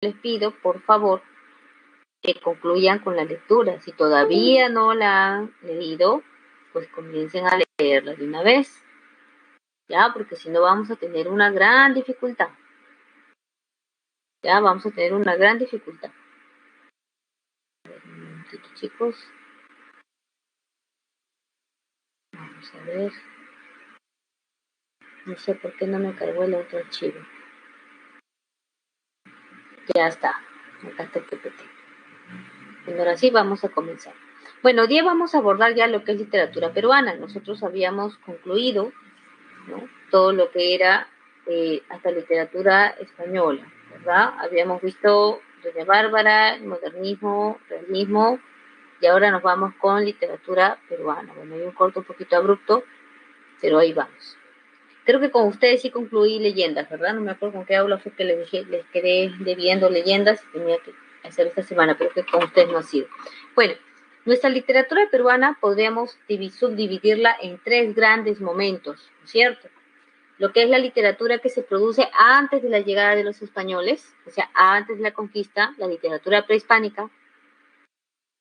les pido, por favor, que concluyan con la lectura. Si todavía no la han leído, pues comiencen a leerla de una vez, ¿ya? Porque si no vamos a tener una gran dificultad. Ya, vamos a tener una gran dificultad. A ver, un momentito, chicos. Vamos a ver. No sé por qué no me cargó el otro archivo. Ya está. Acá está el PPT. Bueno, ahora sí vamos a comenzar. Bueno, hoy día vamos a abordar ya lo que es literatura peruana. Nosotros habíamos concluido, ¿no?, todo lo que era hasta literatura española, ¿verdad? Habíamos visto Doña Bárbara, modernismo, realismo, y ahora nos vamos con literatura peruana. Bueno, hay un corto un poquito abrupto, pero ahí vamos. Creo que con ustedes sí concluí leyendas, ¿verdad? No me acuerdo con qué aula fue que les quedé debiendo leyendas y tenía que hacer esta semana, pero que con ustedes no ha sido. Bueno, nuestra literatura peruana podríamos subdividirla en tres grandes momentos, ¿no es cierto? Lo que es la literatura que se produce antes de la llegada de los españoles, o sea, antes de la conquista, la literatura prehispánica,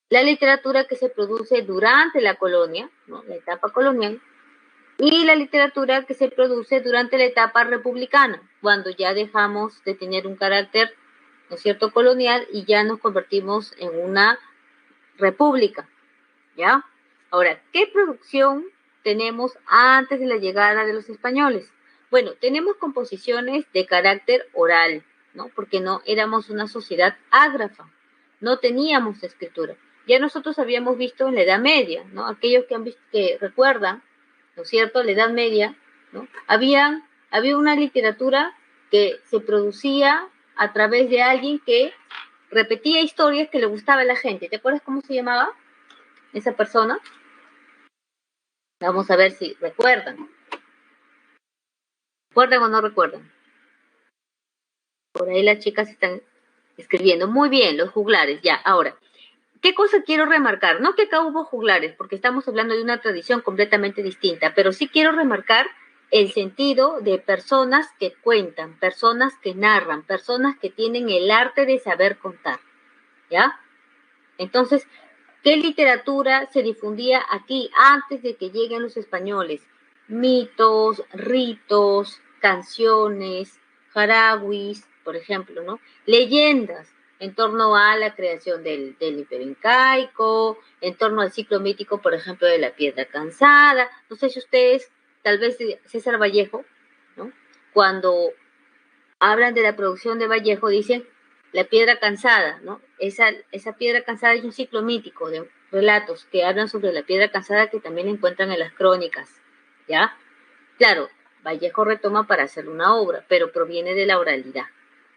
la literatura que se produce durante la colonia, ¿no?, la etapa colonial, y la literatura que se produce durante la etapa republicana, cuando ya dejamos de tener un carácter, ¿no es cierto?, colonial y ya nos convertimos en una república, ¿ya? Ahora, ¿qué producción tenemos antes de la llegada de los españoles? Bueno, tenemos composiciones de carácter oral, ¿no? Porque no éramos una sociedad ágrafa, no teníamos escritura. Ya nosotros habíamos visto en la Edad Media, ¿no? Aquellos que han visto, que recuerdan, ¿no es cierto?, la Edad Media, ¿no? Había una literatura que se producía a través de alguien que repetía historias que le gustaba a la gente. ¿Te acuerdas cómo se llamaba esa persona? Vamos a ver si recuerdan. ¿Recuerdan o no recuerdan? Por ahí las chicas están escribiendo. Muy bien, los juglares. Ya, ahora, ¿qué cosa quiero remarcar? No que acá hubo juglares, porque estamos hablando de una tradición completamente distinta, pero sí quiero remarcar el sentido de personas que cuentan, personas que narran, personas que tienen el arte de saber contar, ¿ya? Entonces, ¿qué literatura se difundía aquí antes de que lleguen los españoles? Mitos, ritos, canciones, jarawis, por ejemplo, ¿no? Leyendas en torno a la creación del Imperio Incaico, en torno al ciclo mítico, por ejemplo, de la Piedra Cansada. No sé si ustedes, tal vez César Vallejo, ¿no?, cuando hablan de la producción de Vallejo, dicen la piedra cansada, ¿no? Esa piedra cansada es un ciclo mítico de relatos que hablan sobre la piedra cansada que también encuentran en las crónicas, ¿ya? Claro, Vallejo retoma para hacer una obra, pero proviene de la oralidad,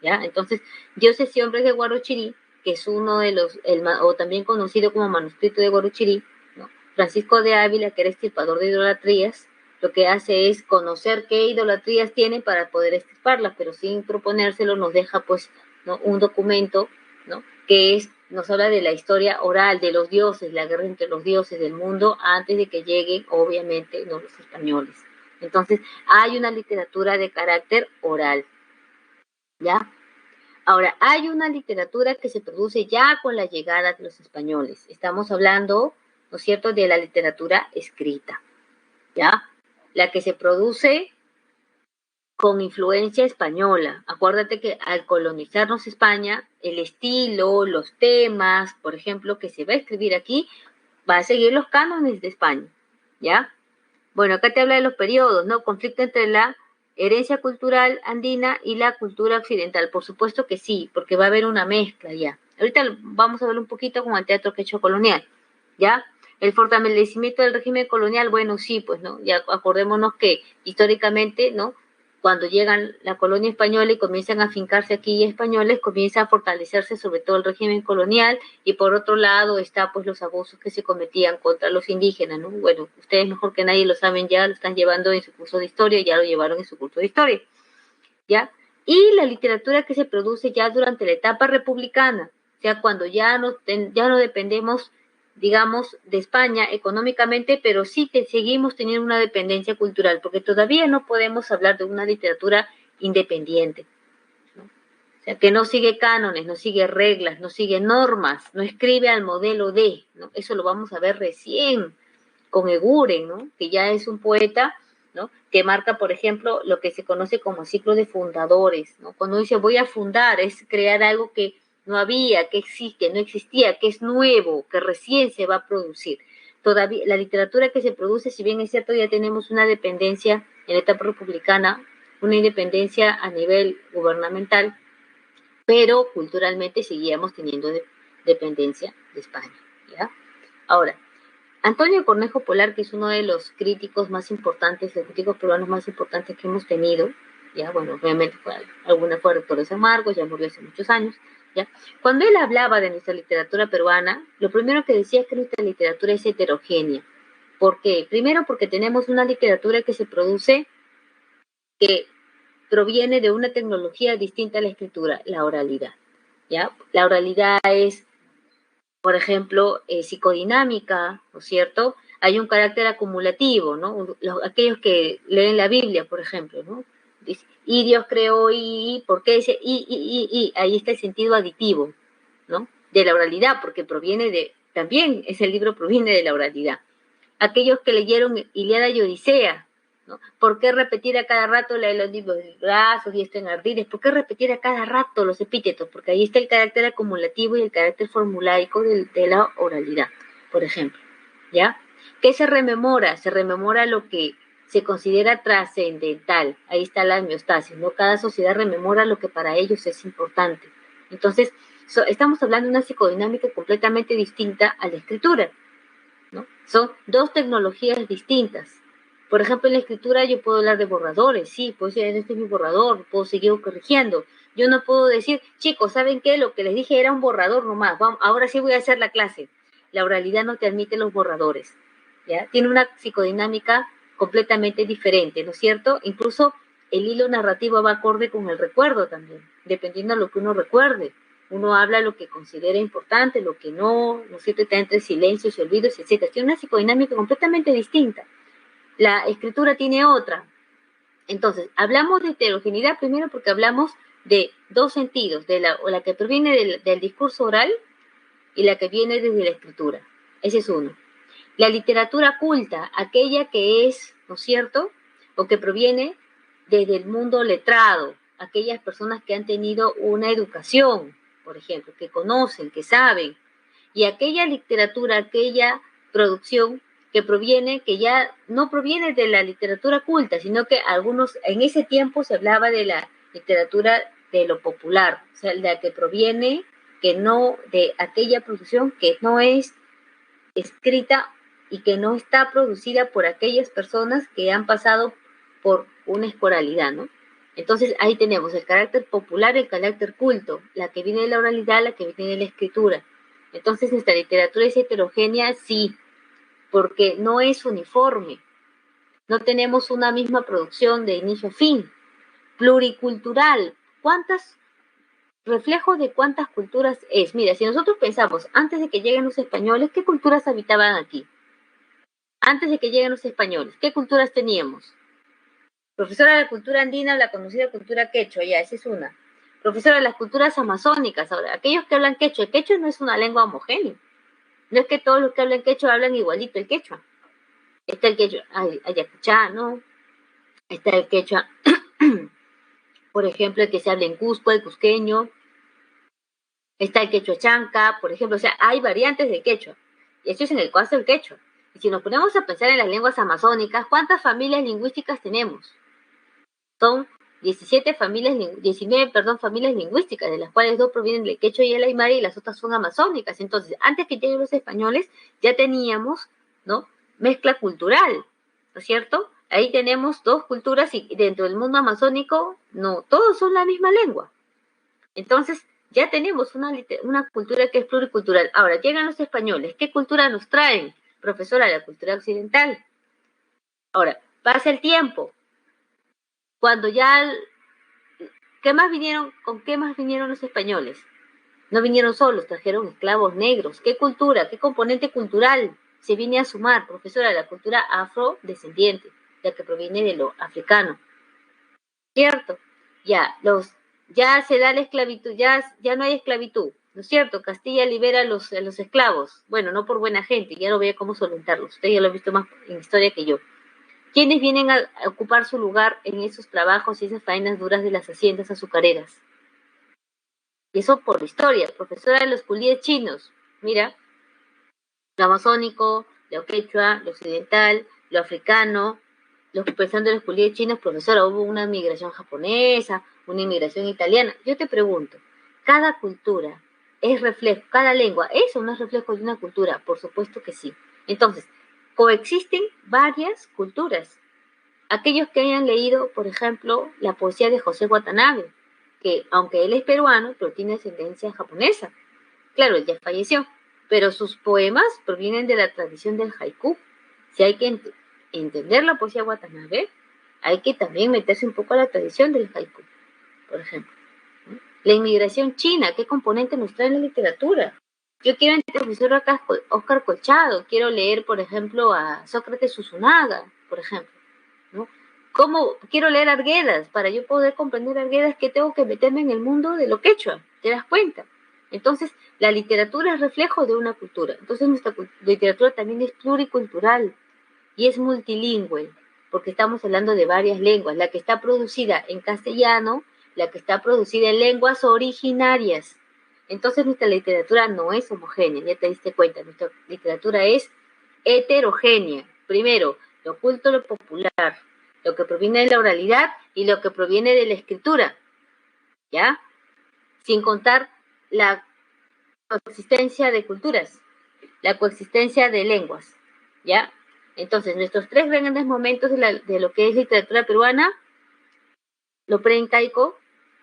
¿ya? Entonces, Dioses y Hombres de Guarochirí, que es uno de los, o también conocido como manuscrito de Guarochirí, ¿no? Francisco de Ávila, que era extirpador de idolatrías, lo que hace es conocer qué idolatrías tienen para poder extirparlas, pero sin proponérselo nos deja, pues, ¿no?, un documento, ¿no?, que nos habla de la historia oral de los dioses, la guerra entre los dioses del mundo antes de que lleguen, obviamente, no los españoles. Entonces, hay una literatura de carácter oral, ¿ya? Ahora, hay una literatura que se produce ya con la llegada de los españoles. Estamos hablando, ¿no es cierto?, de la literatura escrita, ¿ya? La que se produce con influencia española. Acuérdate que al colonizarnos España, el estilo, los temas, por ejemplo, que se va a escribir aquí, va a seguir los cánones de España, ¿ya? Bueno, acá te habla de los periodos, ¿no? Conflicto entre la herencia cultural andina y la cultura occidental. Por supuesto que sí, porque va a haber una mezcla ya. Ahorita vamos a ver un poquito con el teatro quechua colonial, ¿ya? El fortalecimiento del régimen colonial, bueno, sí, pues, ¿no? Ya acordémonos que históricamente, ¿no?, cuando llegan la colonia española y comienzan a afincarse aquí españoles, comienza a fortalecerse sobre todo el régimen colonial, y por otro lado está, pues, los abusos que se cometían contra los indígenas, ¿no? Bueno, ustedes mejor que nadie lo saben, ya lo están llevando en su curso de historia, ya lo llevaron en su curso de historia, ¿ya? Y la literatura que se produce ya durante la etapa republicana, o sea, cuando ya no dependemos, digamos, de España económicamente, pero sí que seguimos teniendo una dependencia cultural, porque todavía no podemos hablar de una literatura independiente, ¿no? O sea, que no sigue cánones, no sigue reglas, no sigue normas, no escribe al modelo de, ¿no? Eso lo vamos a ver recién con Eguren, ¿no? Que ya es un poeta, ¿no? Que marca, por ejemplo, lo que se conoce como ciclo de fundadores, ¿no? Cuando dice voy a fundar, es crear algo que no había, que existe, no existía, que es nuevo, que recién se va a producir. Todavía la literatura que se produce, si bien es cierto, ya tenemos una dependencia en la etapa republicana, una independencia a nivel gubernamental, pero culturalmente seguíamos teniendo dependencia de España, ¿ya? Ahora, Antonio Cornejo Polar, que es uno de los críticos más importantes, los críticos peruanos más importantes que hemos tenido, ya, bueno, obviamente alguna fue rector de San Marcos, ya murió hace muchos años, ya. Cuando él hablaba de nuestra literatura peruana, lo primero que decía es que nuestra literatura es heterogénea. ¿Por qué? Primero porque tenemos una literatura que se produce, que proviene de una tecnología distinta a la escritura, la oralidad, ¿ya? La oralidad es, por ejemplo, psicodinámica, ¿no es cierto? Hay un carácter acumulativo, ¿no? Aquellos que leen la Biblia, por ejemplo, ¿no? Dice, y Dios creó y, ¿por qué dice y? Ahí está el sentido aditivo, ¿no? De la oralidad, porque proviene de, también ese libro proviene de la oralidad. Aquellos que leyeron Ilíada y Odisea, ¿no? ¿Por qué repetir a cada rato la de los libros de brazos y esto en ardides? ¿Por qué repetir a cada rato los epítetos? Porque ahí está el carácter acumulativo y el carácter formulaico de la oralidad, por ejemplo, ¿ya? ¿Qué se rememora? Se rememora lo que se considera trascendental. Ahí está la homeostasis, ¿no? Cada sociedad rememora lo que para ellos es importante. Entonces, estamos hablando de una psicodinámica completamente distinta a la escritura, ¿no? Son dos tecnologías distintas. Por ejemplo, en la escritura yo puedo hablar de borradores, sí, puedo decir, este es mi borrador, puedo seguir corrigiendo. Yo no puedo decir, chicos, ¿saben qué? Lo que les dije era un borrador nomás, vamos, ahora sí voy a hacer la clase. La oralidad no te admite los borradores, ¿ya? Tiene una psicodinámica completamente diferente, ¿no es cierto? Incluso el hilo narrativo va acorde con el recuerdo también, dependiendo de lo que uno recuerde. Uno habla lo que considera importante, lo que no, ¿no es cierto? Está entre silencios y olvidos, etc. Tiene una psicodinámica completamente distinta. La escritura tiene otra. Entonces, hablamos de heterogeneidad primero porque hablamos de dos sentidos, de la que proviene del discurso oral y la que viene desde la escritura. Ese es uno. La literatura culta, aquella que es, ¿no es cierto?, o que proviene desde el mundo letrado, aquellas personas que han tenido una educación, por ejemplo, que conocen, que saben, y aquella literatura, aquella producción que proviene, que ya no proviene de la literatura culta, sino que algunos, en ese tiempo se hablaba de la literatura de lo popular, o sea, la que proviene, que no, de aquella producción que no es escrita y que no está producida por aquellas personas que han pasado por una escoralidad, ¿no? Entonces ahí tenemos el carácter popular, el carácter culto, la que viene de la oralidad, la que viene de la escritura. Entonces nuestra literatura es heterogénea, sí, porque no es uniforme. No tenemos una misma producción de inicio a fin. Pluricultural. ¿Cuántas reflejo de cuántas culturas es? Mira, si nosotros pensamos, antes de que lleguen los españoles, ¿qué culturas habitaban aquí? Antes de que lleguen los españoles, ¿qué culturas teníamos? Profesora de la cultura andina o la conocida cultura quechua, ya, esa es una. Profesora de las culturas amazónicas, ahora, aquellos que hablan quechua, el quechua no es una lengua homogénea. No es que todos los que hablan quechua hablan igualito el quechua. Está el quechua ayacuchá, ¿no? Está el quechua, por ejemplo, el que se habla en Cusco, el cusqueño. Está el quechua chanca, por ejemplo, o sea, hay variantes de quechua. Y esto es en el caso del quechua. Y si nos ponemos a pensar en las lenguas amazónicas, ¿cuántas familias lingüísticas tenemos? Son 19, familias lingüísticas, de las cuales 2 provienen del quechua y el aymara y las otras son amazónicas. Entonces, antes que lleguen los españoles, ya teníamos, ¿no?, mezcla cultural, ¿no es cierto? Ahí tenemos 2 culturas y dentro del mundo amazónico, no, todos son la misma lengua. Entonces, ya tenemos una cultura que es pluricultural. Ahora, llegan los españoles. ¿Qué cultura nos traen? Profesora, la cultura occidental. Ahora, pasa el tiempo. Cuando ya, ¿con qué más vinieron los españoles? No vinieron solos, trajeron esclavos negros. ¿Qué cultura, qué componente cultural se viene a sumar? Profesora, la cultura afrodescendiente, la que proviene de lo africano. ¿Cierto? Ya, ya se da la esclavitud, ya no hay esclavitud, ¿no es cierto? Castilla libera a los esclavos, bueno, no por buena gente, ya no veía cómo solventarlos, usted ya lo ha visto más en historia que yo. ¿Quiénes vienen a ocupar su lugar en esos trabajos y esas faenas duras de las haciendas azucareras? Y eso por la historia, profesora de los culíes chinos, mira, lo amazónico, lo quechua, lo occidental, lo africano, los pensando en los culíes chinos, profesora, hubo una migración japonesa, una inmigración italiana. Yo te pregunto, ¿cada cultura es reflejo, cada lengua es o no es reflejo de una cultura? Por supuesto que sí. Entonces, coexisten varias culturas. Aquellos que hayan leído, por ejemplo, la poesía de José Watanabe, que aunque él es peruano, pero tiene ascendencia japonesa. Claro, él ya falleció, pero sus poemas provienen de la tradición del haiku. Si hay que entender la poesía Watanabe, hay que también meterse un poco a la tradición del haiku, por ejemplo. ¿No? La inmigración china, ¿qué componente nos trae en la literatura? Yo quiero entender al profesor Oscar Colchado, quiero leer, por ejemplo, a Sócrates Usunaga, por ejemplo. ¿No? ¿Cómo quiero leer Arguedas? Para yo poder comprender Arguedas, que tengo que meterme en el mundo de lo quechua, ¿te das cuenta? Entonces, la literatura es reflejo de una cultura. Entonces, nuestra literatura también es pluricultural y es multilingüe, porque estamos hablando de varias lenguas, la que está producida en castellano, la que está producida en lenguas originarias. Entonces, nuestra literatura no es homogénea, ya te diste cuenta, nuestra literatura es heterogénea. Primero, lo oculto, lo popular, lo que proviene de la oralidad y lo que proviene de la escritura, ¿ya? Sin contar la coexistencia de culturas, la coexistencia de lenguas, ¿ya? Entonces, nuestros tres grandes momentos de lo que es literatura peruana, lo preincaico,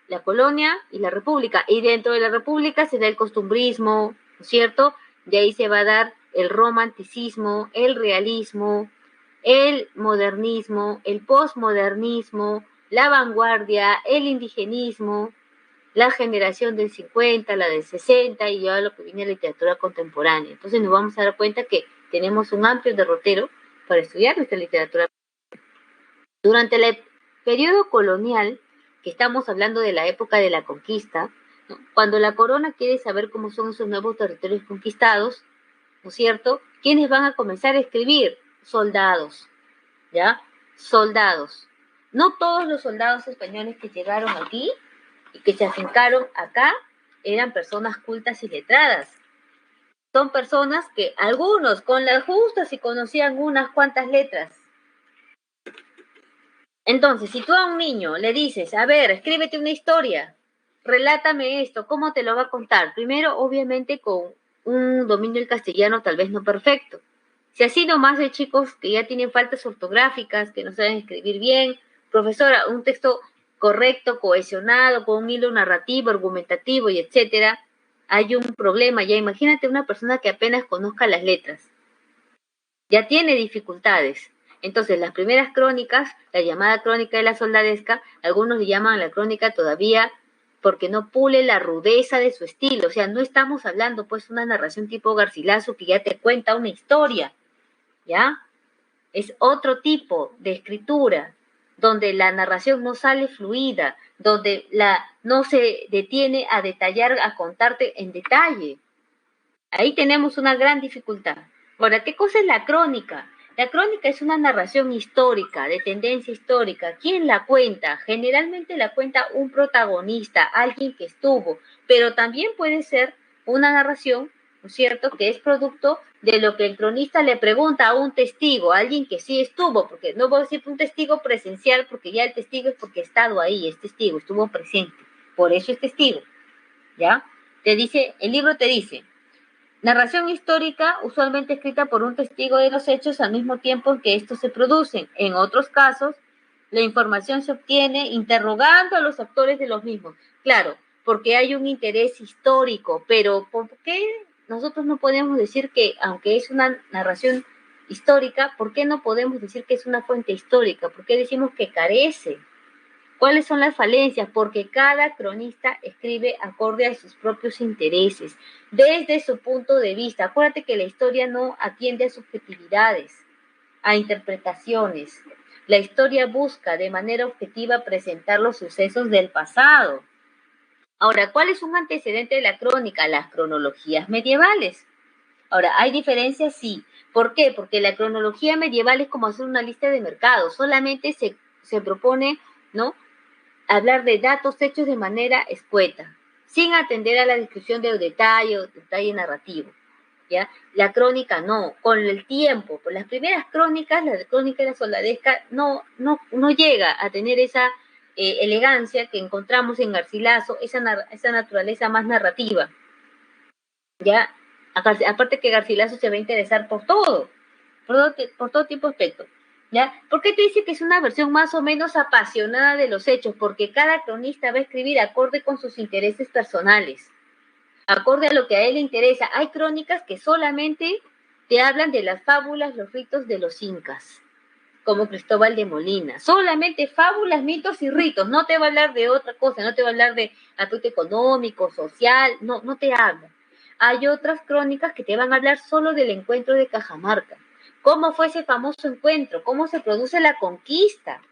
la colonia y la república. Y dentro de la república se da el costumbrismo, ¿no es cierto? De ahí se va a dar el romanticismo, el realismo, el modernismo, el posmodernismo, la vanguardia, el indigenismo, la generación del 50, la del 60 y ya lo que viene la literatura contemporánea. Entonces nos vamos a dar cuenta que tenemos un amplio derrotero para estudiar nuestra literatura. Durante el periodo colonial, que estamos hablando de la época de la conquista, ¿no? Cuando la corona quiere saber cómo son esos nuevos territorios conquistados, ¿no es cierto? ¿Quiénes van a comenzar a escribir? Soldados, ¿ya? Soldados. No todos los soldados españoles que llegaron aquí y que se afincaron acá eran personas cultas y letradas. Son personas que algunos con las justas y conocían unas cuantas letras. Entonces, si tú a un niño le dices, a ver, escríbete una historia, relátame esto, ¿cómo te lo va a contar? Primero, obviamente, con un dominio del castellano tal vez no perfecto. Si así nomás hay chicos que ya tienen faltas ortográficas, que no saben escribir bien, profesora, un texto correcto, cohesionado, con un hilo narrativo, argumentativo y etcétera, hay un problema ya. Imagínate una persona que apenas conozca las letras. Ya tiene dificultades. Entonces, las primeras crónicas, la llamada crónica de la soldadesca, algunos le llaman a la crónica todavía porque no pule la rudeza de su estilo. O sea, no estamos hablando pues una narración tipo Garcilaso que ya te cuenta una historia, ¿ya? Es otro tipo de escritura, donde la narración no sale fluida, donde no se detiene a detallar, a contarte en detalle. Ahí tenemos una gran dificultad. Ahora, ¿qué cosa es la crónica? La crónica es una narración histórica, de tendencia histórica. ¿Quién la cuenta? Generalmente la cuenta un protagonista, alguien que estuvo, pero también puede ser una narración, ¿no es cierto?, que es producto de lo que el cronista le pregunta a un testigo, a alguien que sí estuvo, porque no voy a decir un testigo presencial, porque ya el testigo es porque ha estado ahí, es testigo, estuvo presente, por eso es testigo, ¿ya? Te dice, el libro te dice, narración histórica usualmente escrita por un testigo de los hechos al mismo tiempo en que estos se producen. En otros casos, la información se obtiene interrogando a los actores de los mismos. Claro, porque hay un interés histórico, pero ¿por qué nosotros no podemos decir que, aunque es una narración histórica, ¿por qué no podemos decir que es una fuente histórica? ¿Por qué decimos que carece? ¿Cuáles son las falencias? Porque cada cronista escribe acorde a sus propios intereses, desde su punto de vista. Acuérdate que la historia no atiende a subjetividades, a interpretaciones. La historia busca de manera objetiva presentar los sucesos del pasado. Ahora, ¿cuál es un antecedente de la crónica? Las cronologías medievales. Ahora, ¿hay diferencias? Sí. ¿Por qué? Porque la cronología medieval es como hacer una lista de mercado. Solamente se propone, ¿no?, hablar de datos hechos de manera escueta, sin atender a la descripción de detalle narrativo. ¿Ya? La crónica no, con el tiempo, por las primeras crónicas, la crónica de la soldadesca no llega a tener esa elegancia que encontramos en Garcilaso, esa naturaleza más narrativa. ¿Ya? Aparte que Garcilaso se va a interesar por todo tipo de aspectos. ¿Ya? ¿Por qué te dice que es una versión más o menos apasionada de los hechos? Porque cada cronista va a escribir acorde con sus intereses personales, acorde a lo que a él le interesa. Hay crónicas que solamente te hablan de las fábulas, los ritos de los incas, como Cristóbal de Molina. Solamente fábulas, mitos y ritos. No te va a hablar de otra cosa, no te va a hablar de aspecto económico, social, no te habla. Hay otras crónicas que te van a hablar solo del encuentro de Cajamarca. ¿Cómo fue ese famoso encuentro? ¿Cómo se produce la conquista?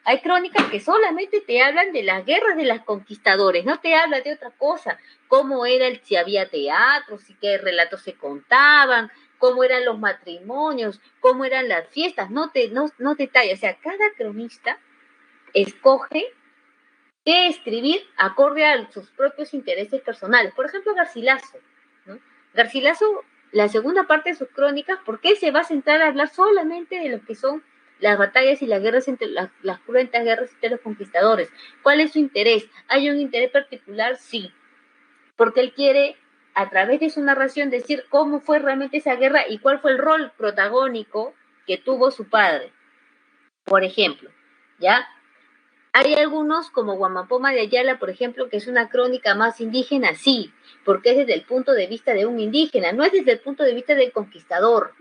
Hay crónicas que solamente te hablan de las guerras de los conquistadores, no te hablan de otra cosa, cómo era si había teatro, si qué relatos se contaban, cómo eran los matrimonios, cómo eran las fiestas, no detalla. O sea, cada cronista escoge qué escribir acorde a sus propios intereses personales. Por ejemplo, Garcilaso, ¿no? Garcilaso, la segunda parte de sus crónicas, ¿por qué se va a centrar a hablar solamente de lo que son las batallas y las guerras entre las cruentas guerras entre los conquistadores? ¿Cuál es su interés? ¿Hay un interés particular? Sí, porque él quiere, a través de su narración, decir cómo fue realmente esa guerra y cuál fue el rol protagónico que tuvo su padre. Por ejemplo, ¿ya? Hay algunos, como Guamapoma de Ayala, por ejemplo, que es una crónica más indígena, sí, porque es desde el punto de vista de un indígena, no es desde el punto de vista del conquistador,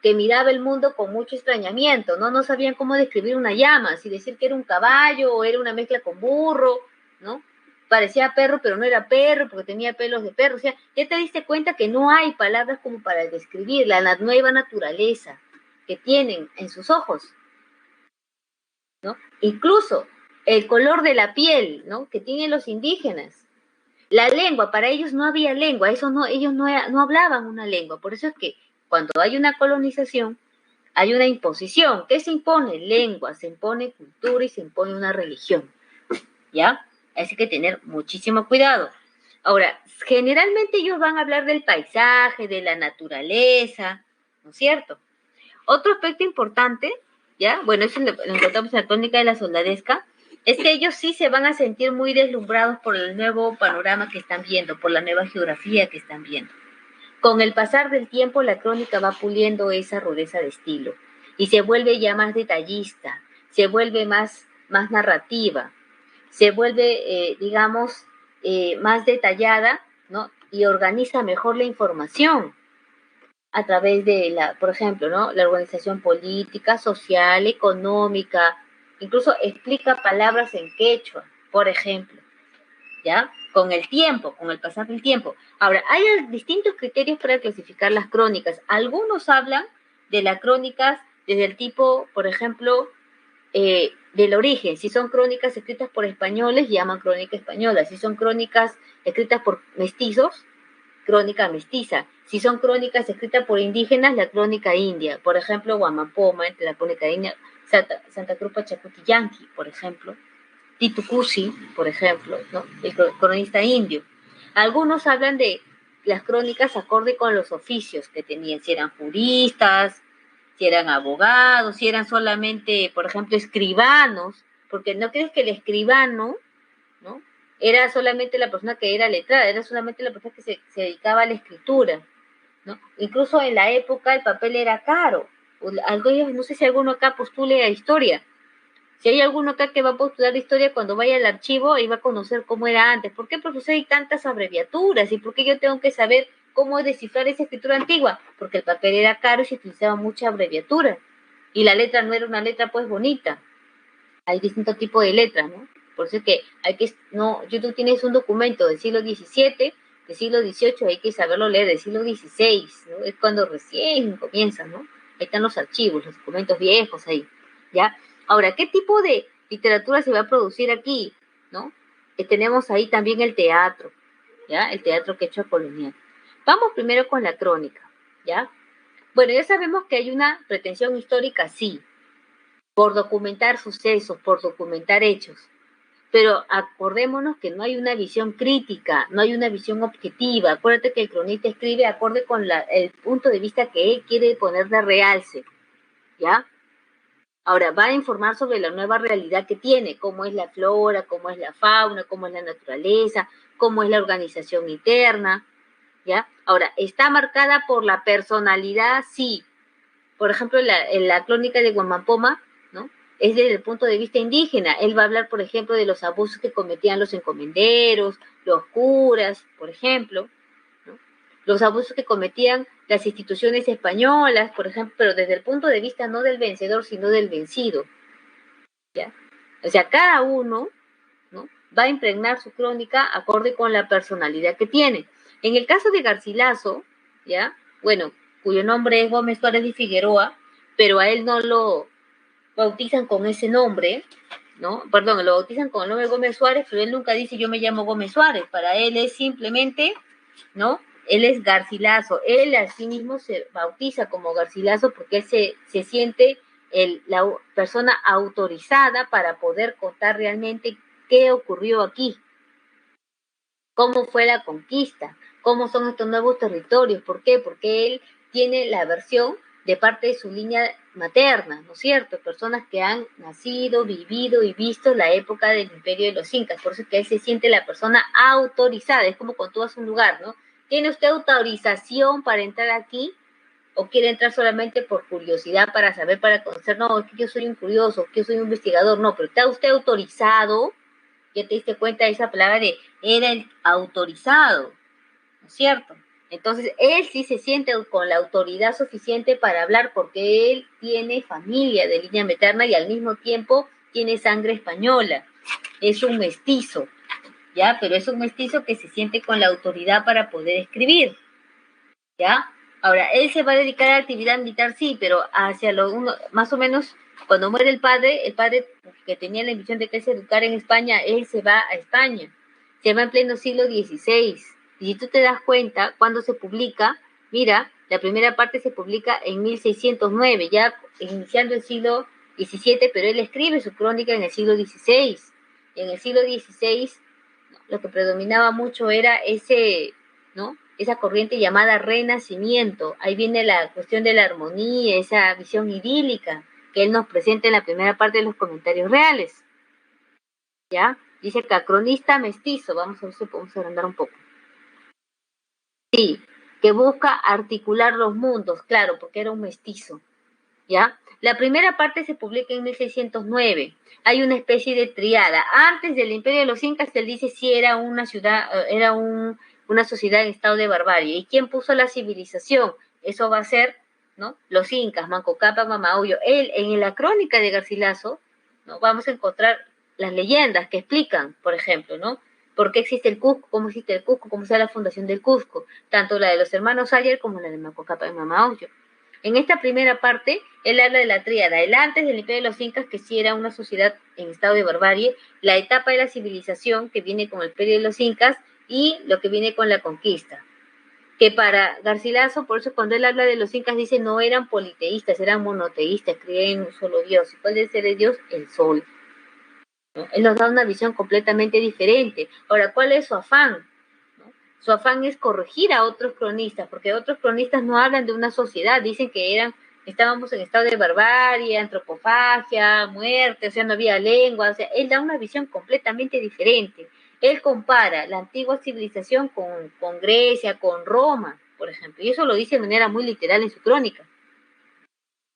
que miraba el mundo con mucho extrañamiento, no sabían cómo describir una llama, si decir que era un caballo o era una mezcla con burro, ¿no? Parecía perro, pero no era perro porque tenía pelos de perro. O sea, ya te diste cuenta que no hay palabras como para describir la nueva naturaleza que tienen en sus ojos, ¿no? Incluso el color de la piel, ¿no?, que tienen los indígenas. La lengua, para ellos no había lengua, ellos no hablaban una lengua. Por eso es que cuando hay una colonización, hay una imposición. ¿Qué se impone? Lengua, se impone cultura y se impone una religión. ¿Ya? Así que tener muchísimo cuidado. Ahora, generalmente ellos van a hablar del paisaje, de la naturaleza, ¿no es cierto? Otro aspecto importante, ¿ya? Bueno, eso lo encontramos en la crónica de la soldadesca, es que ellos sí se van a sentir muy deslumbrados por el nuevo panorama que están viendo, por la nueva geografía que están viendo. Con el pasar del tiempo, la crónica va puliendo esa rudeza de estilo y se vuelve ya más detallista, se vuelve más narrativa, se vuelve, digamos, más detallada, ¿no? Y organiza mejor la información a través de por ejemplo, ¿no?, la organización política, social, económica, incluso explica palabras en quechua, por ejemplo, ¿ya? Con el tiempo, con el pasar del tiempo. Ahora, hay distintos criterios para clasificar las crónicas. Algunos hablan de las crónicas desde el tipo, por ejemplo, del origen. Si son crónicas escritas por españoles, llaman crónica española. Si son crónicas escritas por mestizos, crónica mestiza. Si son crónicas escritas por indígenas, la crónica india. Por ejemplo, Guamapoma, entre la crónica india, Santa Cruz Pachacuti por ejemplo. Titu Cusi, por ejemplo, ¿no?, el cronista indio. Algunos hablan de las crónicas acorde con los oficios que tenían, si eran juristas, si eran abogados, si eran solamente, por ejemplo, escribanos, porque no crees que el escribano, ¿no?, era solamente la persona que era letrada, era solamente la persona que se dedicaba a la escritura, ¿no? Incluso en la época el papel era caro. No sé si alguno acá postule a historia. Si hay alguno acá que va a postular historia, cuando vaya al archivo, ahí va a conocer cómo era antes. ¿Por qué, profesor, hay tantas abreviaturas? ¿Y por qué yo tengo que saber cómo descifrar esa escritura antigua? Porque el papel era caro y se utilizaba mucha abreviatura. Y la letra no era una letra, pues, bonita. Hay distintos tipos de letras, ¿no? Por eso es que tú tienes un documento del siglo XVII, del siglo XVIII, hay que saberlo leer, del siglo XVI, ¿no? Es cuando recién comienza, ¿no? Ahí están los archivos, los documentos viejos ahí, ¿ya? Ahora, ¿qué tipo de literatura se va a producir aquí, ¿no? tenemos ahí también el teatro, ¿ya? El teatro quechua colonial. Vamos primero con la crónica, ¿ya? Bueno, ya sabemos que hay una pretensión histórica, sí, por documentar sucesos, por documentar hechos, pero acordémonos que no hay una visión crítica, no hay una visión objetiva. Acuérdate que el cronista escribe acorde con el punto de vista que él quiere poner de realce, ¿ya? Ahora, va a informar sobre la nueva realidad que tiene, cómo es la flora, cómo es la fauna, cómo es la naturaleza, cómo es la organización interna, ¿ya? Ahora, ¿está marcada por la personalidad? Sí. Por ejemplo, en la crónica de Guamampoma, ¿no? Es desde el punto de vista indígena. Él va a hablar, por ejemplo, de los abusos que cometían los encomenderos, los curas, por ejemplo, ¿no? Los abusos que cometían las instituciones españolas, por ejemplo, pero desde el punto de vista no del vencedor, sino del vencido, ¿ya? O sea, cada uno, ¿no?, va a impregnar su crónica acorde con la personalidad que tiene. En el caso de Garcilaso, ¿ya? Bueno, cuyo nombre es Gómez Suárez de Figueroa, pero a él no lo bautizan con ese nombre, ¿no? Perdón, lo bautizan con el nombre de Gómez Suárez, pero él nunca dice yo me llamo Gómez Suárez. Para él es simplemente, ¿no? Él es Garcilaso. Él a sí mismo se bautiza como Garcilaso porque él se siente la persona autorizada para poder contar realmente qué ocurrió aquí, cómo fue la conquista, cómo son estos nuevos territorios. ¿Por qué? Porque él tiene la versión de parte de su línea materna, ¿no es cierto? Personas que han nacido, vivido y visto la época del imperio de los incas. Por eso es que él se siente la persona autorizada. Es como cuando tú vas a un lugar, ¿no? ¿Tiene usted autorización para entrar aquí? ¿O quiere entrar solamente por curiosidad, para saber, para conocer? No, es que yo soy un curioso, que yo soy un investigador. No, pero ¿está usted autorizado? Ya te diste cuenta de esa palabra de era el autorizado, ¿no es cierto? Entonces, él sí se siente con la autoridad suficiente para hablar porque él tiene familia de línea materna y al mismo tiempo tiene sangre española. Es un mestizo, ¿ya? Pero es un mestizo que se siente con la autoridad para poder escribir, ¿ya? Ahora, él se va a dedicar a la actividad militar, sí, pero hacia más o menos, cuando muere el padre que tenía la ambición de que él se educara en España, él se va a España, se va en pleno siglo XVI. Y si tú te das cuenta, cuando se publica, mira, la primera parte se publica en 1609, ya iniciando el siglo XVII, pero él escribe su crónica en el siglo XVI. En el siglo XVI, lo que predominaba mucho era ¿no?, esa corriente llamada renacimiento. Ahí viene la cuestión de la armonía, esa visión idílica que él nos presenta en la primera parte de los comentarios reales, ¿ya? Dice que cronista mestizo, vamos a ver si podemos agrandar un poco. Sí, que busca articular los mundos, claro, porque era un mestizo, ¿ya? La primera parte se publica en 1609. Hay una especie de triada. Antes del imperio de los incas, él dice si era una ciudad, era una sociedad en estado de barbarie. ¿Y quién puso la civilización? Eso va a ser, ¿no?, los incas, Manco Cápac, Mamahuyo. Él, en la crónica de Garcilaso, ¿no?, vamos a encontrar las leyendas que explican, por ejemplo, ¿no?, por qué existe el Cusco, cómo existe el Cusco, cómo sea la fundación del Cusco, tanto la de los hermanos Ayer como la de Manco Cápac y Mamahuyo. En esta primera parte, él habla de la tríada, el antes del imperio de los incas, que sí era una sociedad en estado de barbarie, la etapa de la civilización, que viene con el imperio de los incas, y lo que viene con la conquista. Que para Garcilaso, por eso cuando él habla de los incas, dice no eran politeístas, eran monoteístas, creían en un solo Dios. ¿Y cuál es el Dios? El sol, ¿no? Él nos da una visión completamente diferente. Ahora, ¿cuál es su afán? Su afán es corregir a otros cronistas, porque otros cronistas no hablan de una sociedad, dicen que estábamos en estado de barbarie, antropofagia, muerte, o sea, no había lengua, o sea, él da una visión completamente diferente. Él compara la antigua civilización con Grecia, con Roma, por ejemplo, y eso lo dice de manera muy literal en su crónica.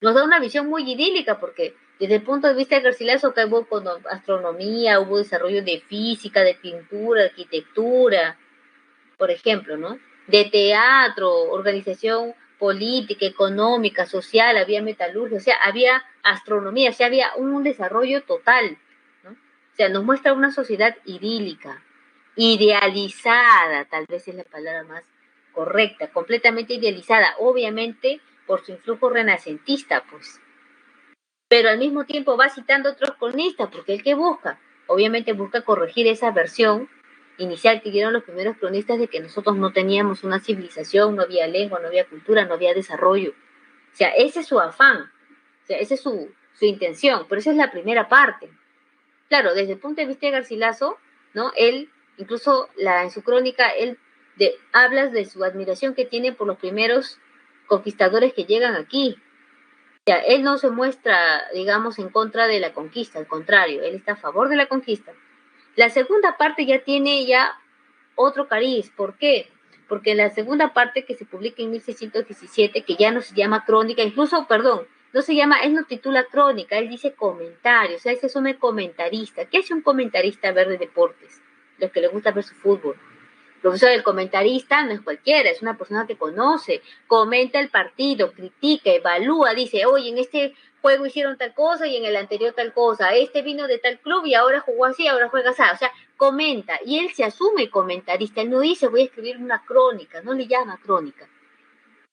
Nos da una visión muy idílica, porque desde el punto de vista de Garcilaso, que hubo astronomía, hubo desarrollo de física, de pintura, arquitectura, por ejemplo, ¿no?, de teatro, organización política, económica, social, había metalurgia, o sea, había astronomía, o sea, había un desarrollo total, ¿no? O sea, nos muestra una sociedad idílica, idealizada, tal vez es la palabra más correcta, completamente idealizada, obviamente por su influjo renacentista, pues. Pero al mismo tiempo va citando otros cronistas, porque el que busca obviamente busca corregir esa versión inicial que dieron los primeros cronistas de que nosotros no teníamos una civilización, no había lengua, no había cultura, no había desarrollo. O sea, ese es su afán, o sea, esa es su intención, pero esa es la primera parte. Claro, desde el punto de vista de Garcilaso, ¿no? Él, incluso en su crónica, él habla de su admiración que tiene por los primeros conquistadores que llegan aquí. O sea, él no se muestra, digamos, en contra de la conquista, al contrario, él está a favor de la conquista. La segunda parte ya tiene otro cariz. ¿Por qué? Porque en la segunda parte que se publica en 1617, que ya no se llama crónica, incluso, perdón, no se llama, él no titula crónica, él dice comentario, o sea, él se asume comentarista. ¿Qué hace un comentarista ver de deportes? Los que les gusta ver su fútbol. Profesor, el comentarista no es cualquiera, es una persona que conoce, comenta el partido, critica, evalúa, dice, oye, en este juego hicieron tal cosa y en el anterior tal cosa, este vino de tal club y ahora jugó así, ahora juega así, o sea, comenta, y él se asume comentarista, él no dice voy a escribir una crónica, no le llama crónica,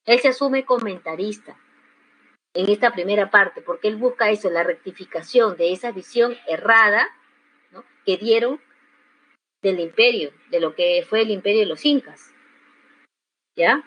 él se asume comentarista en esta primera parte, porque él busca eso, la rectificación de esa visión errada, ¿no?, que dieron del imperio, de lo que fue el imperio de los incas, ¿ya?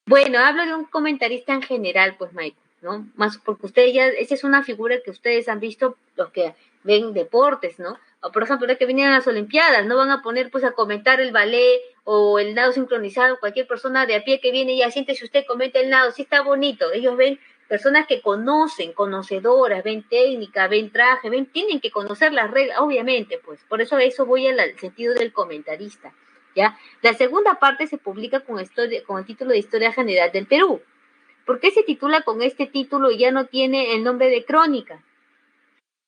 Bueno, hablo de un comentarista en general, pues, Michael, ¿no? Más porque ustedes ya, esa es una figura que ustedes han visto, los que ven deportes, ¿no? O, por ejemplo, los que vienen a las Olimpiadas, no van a poner, pues, a comentar el ballet o el nado sincronizado, cualquier persona de a pie que viene, ya siéntese usted, comenta el nado, sí está bonito. Ellos ven personas que conocen, conocedoras, ven técnica, ven traje, tienen que conocer las reglas, obviamente, pues, por eso voy al sentido del comentarista, ¿ya? La segunda parte se publica con el título de Historia General del Perú. ¿Por qué se titula con este título y ya no tiene el nombre de crónica?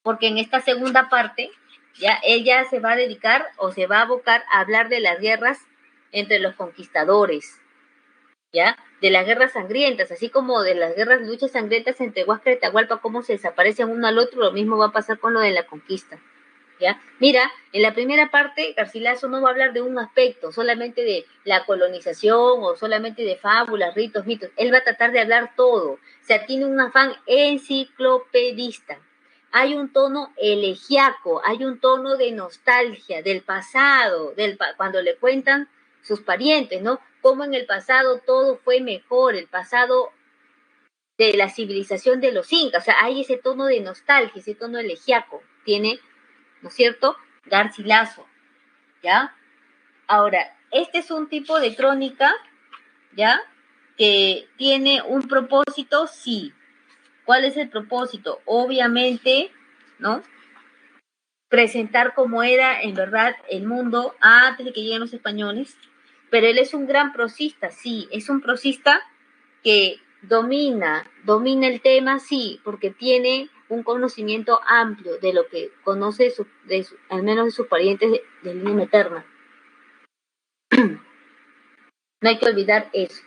Porque en esta segunda parte, ya ella se va a dedicar o se va a abocar a hablar de las guerras entre los conquistadores, ¿ya? De las guerras sangrientas, así como de las luchas sangrientas entre Huáscar y Atahualpa, cómo se desaparecen uno al otro, lo mismo va a pasar con lo de la conquista. ¿Ya? Mira, en la primera parte, Garcilaso no va a hablar de un aspecto, solamente de la colonización o solamente de fábulas, ritos, mitos. Él va a tratar de hablar todo. O sea, tiene un afán enciclopedista. Hay un tono elegiaco, hay un tono de nostalgia del pasado, cuando le cuentan sus parientes, ¿no? Cómo en el pasado todo fue mejor, el pasado de la civilización de los incas. O sea, hay ese tono de nostalgia, ese tono elegiaco. Tiene, ¿no es cierto?, Garcilaso, ¿ya? Ahora, este es un tipo de crónica, ¿ya?, que tiene un propósito, sí. ¿Cuál es el propósito? Obviamente, ¿no?, presentar cómo era en verdad el mundo antes de que lleguen los españoles, pero él es un gran prosista, sí, es un prosista que domina el tema, sí, porque tiene un conocimiento amplio de lo que conoce al menos de sus parientes de línea materna. No hay que olvidar eso,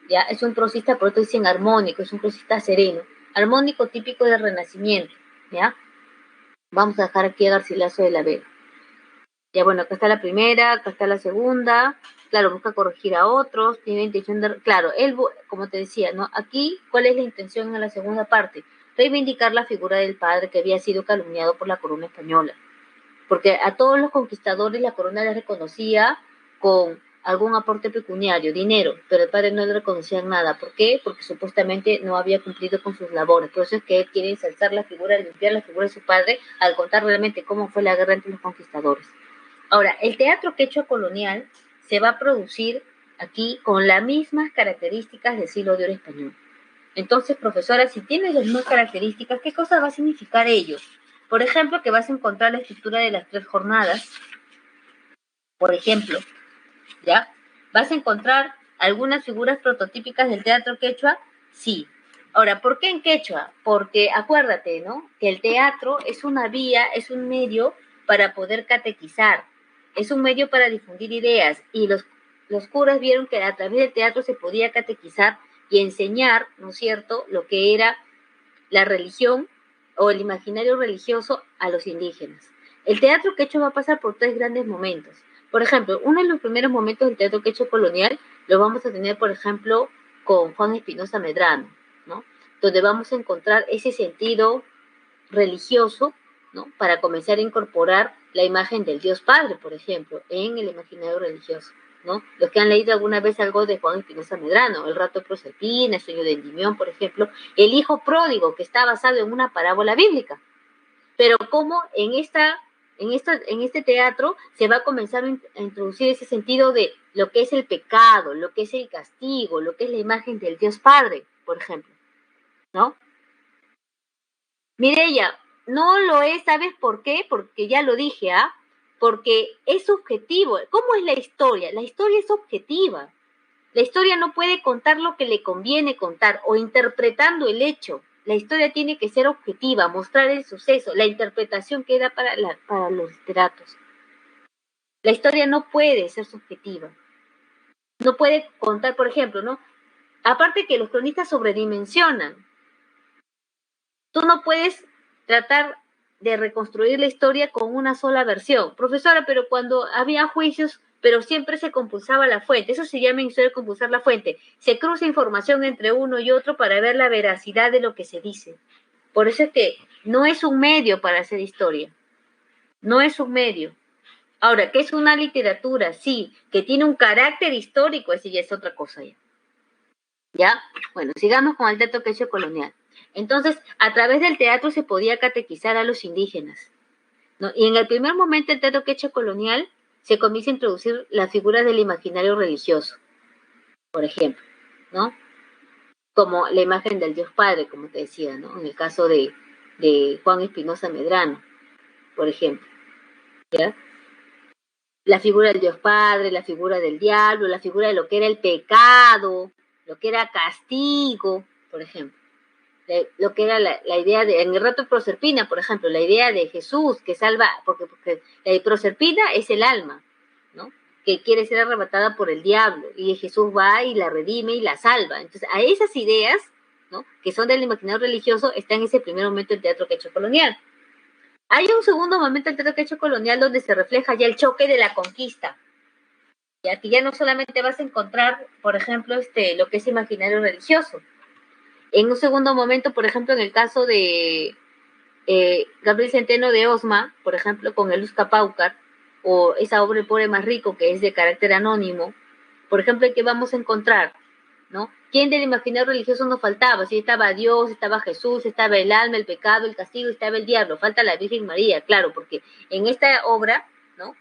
¿ya? Es un prosista, por eso dicen armónico, es un prosista sereno, armónico típico del Renacimiento, ¿ya? Vamos a dejar aquí a Garcilaso de la Vega. Ya, bueno, acá está la primera, acá está la segunda. Claro, busca corregir a otros, tiene intención de... Claro, él, como te decía, ¿no? Aquí, ¿cuál es la intención en la segunda parte? Reivindicar la figura del padre que había sido calumniado por la corona española. Porque a todos los conquistadores la corona les reconocía con algún aporte pecuniario, dinero, pero el padre no le reconocía nada. ¿Por qué? Porque supuestamente no había cumplido con sus labores. Por eso es que él quiere ensalzar la figura, limpiar la figura de su padre, al contar realmente cómo fue la guerra entre los conquistadores. Ahora, el teatro quechua colonial se va a producir aquí con las mismas características del siglo de oro español. Entonces, profesora, si tiene las mismas características, ¿qué cosa va a significar ello? Por ejemplo, que vas a encontrar la estructura de las 3 jornadas, por ejemplo, ¿ya? ¿Vas a encontrar algunas figuras prototípicas del teatro quechua? Sí. Ahora, ¿por qué en quechua? Porque acuérdate, ¿no?, que el teatro es una vía, es un medio para poder catequizar, es un medio para difundir ideas, y los curas vieron que a través del teatro se podía catequizar y enseñar, ¿no es cierto?, lo que era la religión o el imaginario religioso a los indígenas. El teatro quechua va a pasar por 3 grandes momentos. Por ejemplo, uno de los primeros momentos del teatro quechua colonial lo vamos a tener, por ejemplo, con Juan Espinosa Medrano, ¿no?, donde vamos a encontrar ese sentido religioso, ¿no? Para comenzar a incorporar la imagen del Dios Padre, por ejemplo, en el imaginario religioso, ¿no? Los que han leído alguna vez algo de Juan Espinosa Medrano, El rato de Proserpina, El sueño de Endymión, por ejemplo, el hijo pródigo, que está basado en una parábola bíblica. Pero cómo en este teatro se va a comenzar a introducir ese sentido de lo que es el pecado, lo que es el castigo, lo que es la imagen del Dios Padre, por ejemplo, ¿no? Mireya, no lo es, ¿sabes por qué? Porque ya lo dije, ¿ah? Porque es subjetivo. ¿Cómo es la historia? La historia es objetiva. La historia no puede contar lo que le conviene contar o interpretando el hecho. La historia tiene que ser objetiva, mostrar el suceso, la interpretación que da para los literatos. La historia no puede ser subjetiva. No puede contar, por ejemplo, ¿no? Aparte que los cronistas sobredimensionan. Tú no puedes tratar de reconstruir la historia con una sola versión. Profesora, pero cuando había juicios, pero siempre se compulsaba la fuente. Eso se llama historia compulsar la fuente. Se cruza información entre uno y otro para ver la veracidad de lo que se dice. Por eso es que no es un medio para hacer historia. No es un medio. Ahora, ¿qué es una literatura? Sí, que tiene un carácter histórico, eso ya es otra cosa ya. ¿Ya? Bueno, sigamos con el teatro quechua colonial. Entonces, a través del teatro se podía catequizar a los indígenas, ¿no? Y en el primer momento el teatro quechua colonial se comienza a introducir la figura del imaginario religioso, por ejemplo, ¿no? Como la imagen del Dios Padre, como te decía, ¿no? En el caso de Juan Espinosa Medrano, por ejemplo, ¿ya? La figura del Dios Padre, la figura del diablo, la figura de lo que era el pecado, lo que era castigo, por ejemplo. Lo que era la idea de, en el rato de Proserpina, por ejemplo, la idea de Jesús que salva, porque la Proserpina es el alma, ¿no? Que quiere ser arrebatada por el diablo, y Jesús va y la redime y la salva. Entonces, a esas ideas, ¿no? Que son del imaginario religioso, está en ese primer momento el teatro quechua colonial. Hay un segundo momento el teatro quechua colonial donde se refleja ya el choque de la conquista, ya que ya no solamente vas a encontrar, por ejemplo, lo que es imaginario religioso. En un segundo momento, por ejemplo, en el caso de Gabriel Centeno de Osma, por ejemplo, con el Uzcapaucar, o esa obra El pobre más rico, que es de carácter anónimo, por ejemplo, ¿qué vamos a encontrar? ¿No? ¿Quién del imaginario religioso nos faltaba? Si estaba Dios, estaba Jesús, estaba el alma, el pecado, el castigo, estaba el diablo, falta la Virgen María, claro, porque en esta obra, ¿no?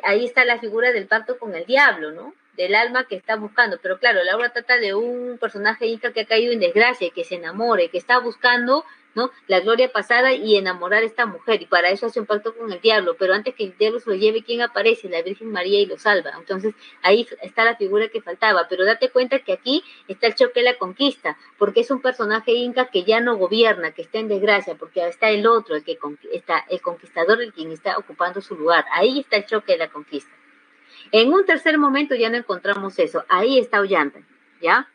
Ahí está la figura del pacto con el diablo, ¿no? Del alma que está buscando, pero claro, la obra trata de un personaje inca que ha caído en desgracia, que se enamore, que está buscando, ¿no? La gloria pasada y enamorar a esta mujer, y para eso hace un pacto con el diablo, pero antes que el diablo se lo lleve, ¿quién aparece? La Virgen María, y lo salva. Entonces, ahí está la figura que faltaba, pero date cuenta que aquí está el choque de la conquista, porque es un personaje inca que ya no gobierna, que está en desgracia, porque está el otro, está el conquistador, el quien está ocupando su lugar. Ahí está el choque de la conquista. En un tercer momento ya no encontramos eso, ahí está Ollantay, ¿ya?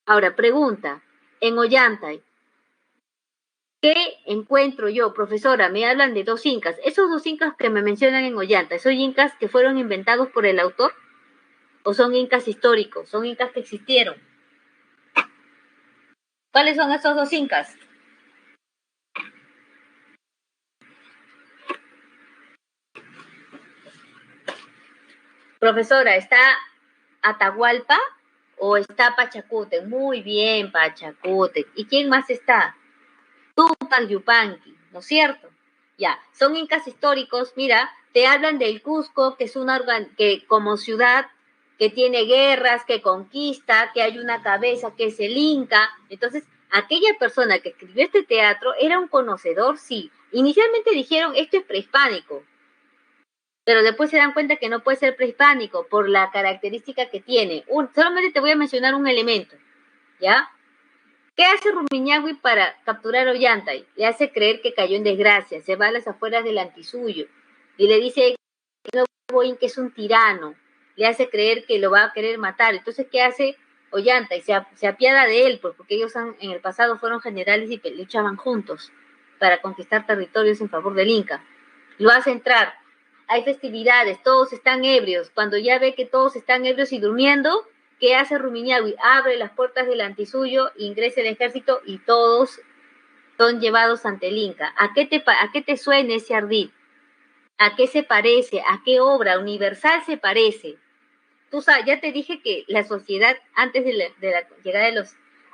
Ahora, pregunta, en Ollantay, ¿qué encuentro yo, profesora? Me hablan de dos incas. Esos dos incas que me mencionan en Ollantay, ¿son incas que fueron inventados por el autor? ¿O son incas históricos? ¿Son incas que existieron? ¿Cuáles son esos dos incas? Profesora, ¿está Atahualpa o está Pachacútec? Muy bien, Pachacútec. ¿Y quién más está? Tupac Yupanqui, ¿no es cierto? Ya, son incas históricos, mira, te hablan del Cusco, que es que como ciudad que tiene guerras, que conquista, que hay una cabeza que es el Inca. Entonces, aquella persona que escribió este teatro era un conocedor, sí. Inicialmente dijeron, esto es prehispánico, pero después se dan cuenta que no puede ser prehispánico por la característica que tiene. Solamente te voy a mencionar un elemento, ¿ya? ¿Qué hace Rumiñahui para capturar a Ollantay? Le hace creer que cayó en desgracia, se va a las afueras del Antisuyo y le dice que el nuevo Inca es un tirano, le hace creer que lo va a querer matar. Entonces, ¿qué hace Ollantay? Se apiada de él, pues, porque ellos en el pasado fueron generales y luchaban juntos para conquistar territorios en favor del Inca. Lo hace entrar, hay festividades, todos están ebrios. Cuando ya ve que todos están ebrios y durmiendo, ¿qué hace Rumiñahui? Abre las puertas del Antisuyo, ingresa el ejército y todos son llevados ante el Inca. ¿A qué te suena ese ardid? ¿A qué se parece? ¿A qué obra universal se parece? Tú sabes, ya te dije que la sociedad antes de la llegada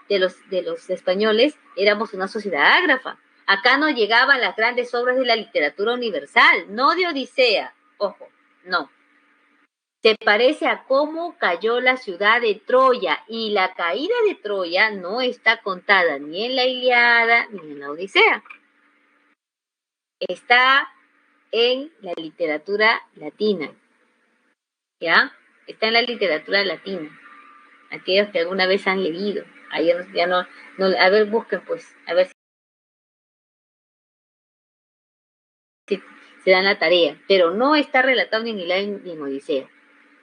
de los españoles éramos una sociedad ágrafa. Acá no llegaban las grandes obras de la literatura universal, no de Odisea, ojo, no. Se parece a cómo cayó la ciudad de Troya, y la caída de Troya no está contada ni en la Ilíada ni en la Odisea. Está en la literatura latina, ¿ya? Está en la literatura latina. Aquellos que alguna vez han leído. Ayer ya no, a ver, busquen pues, a ver si se dan la tarea. Pero no está relatado ni en Ilíada ni en Odisea.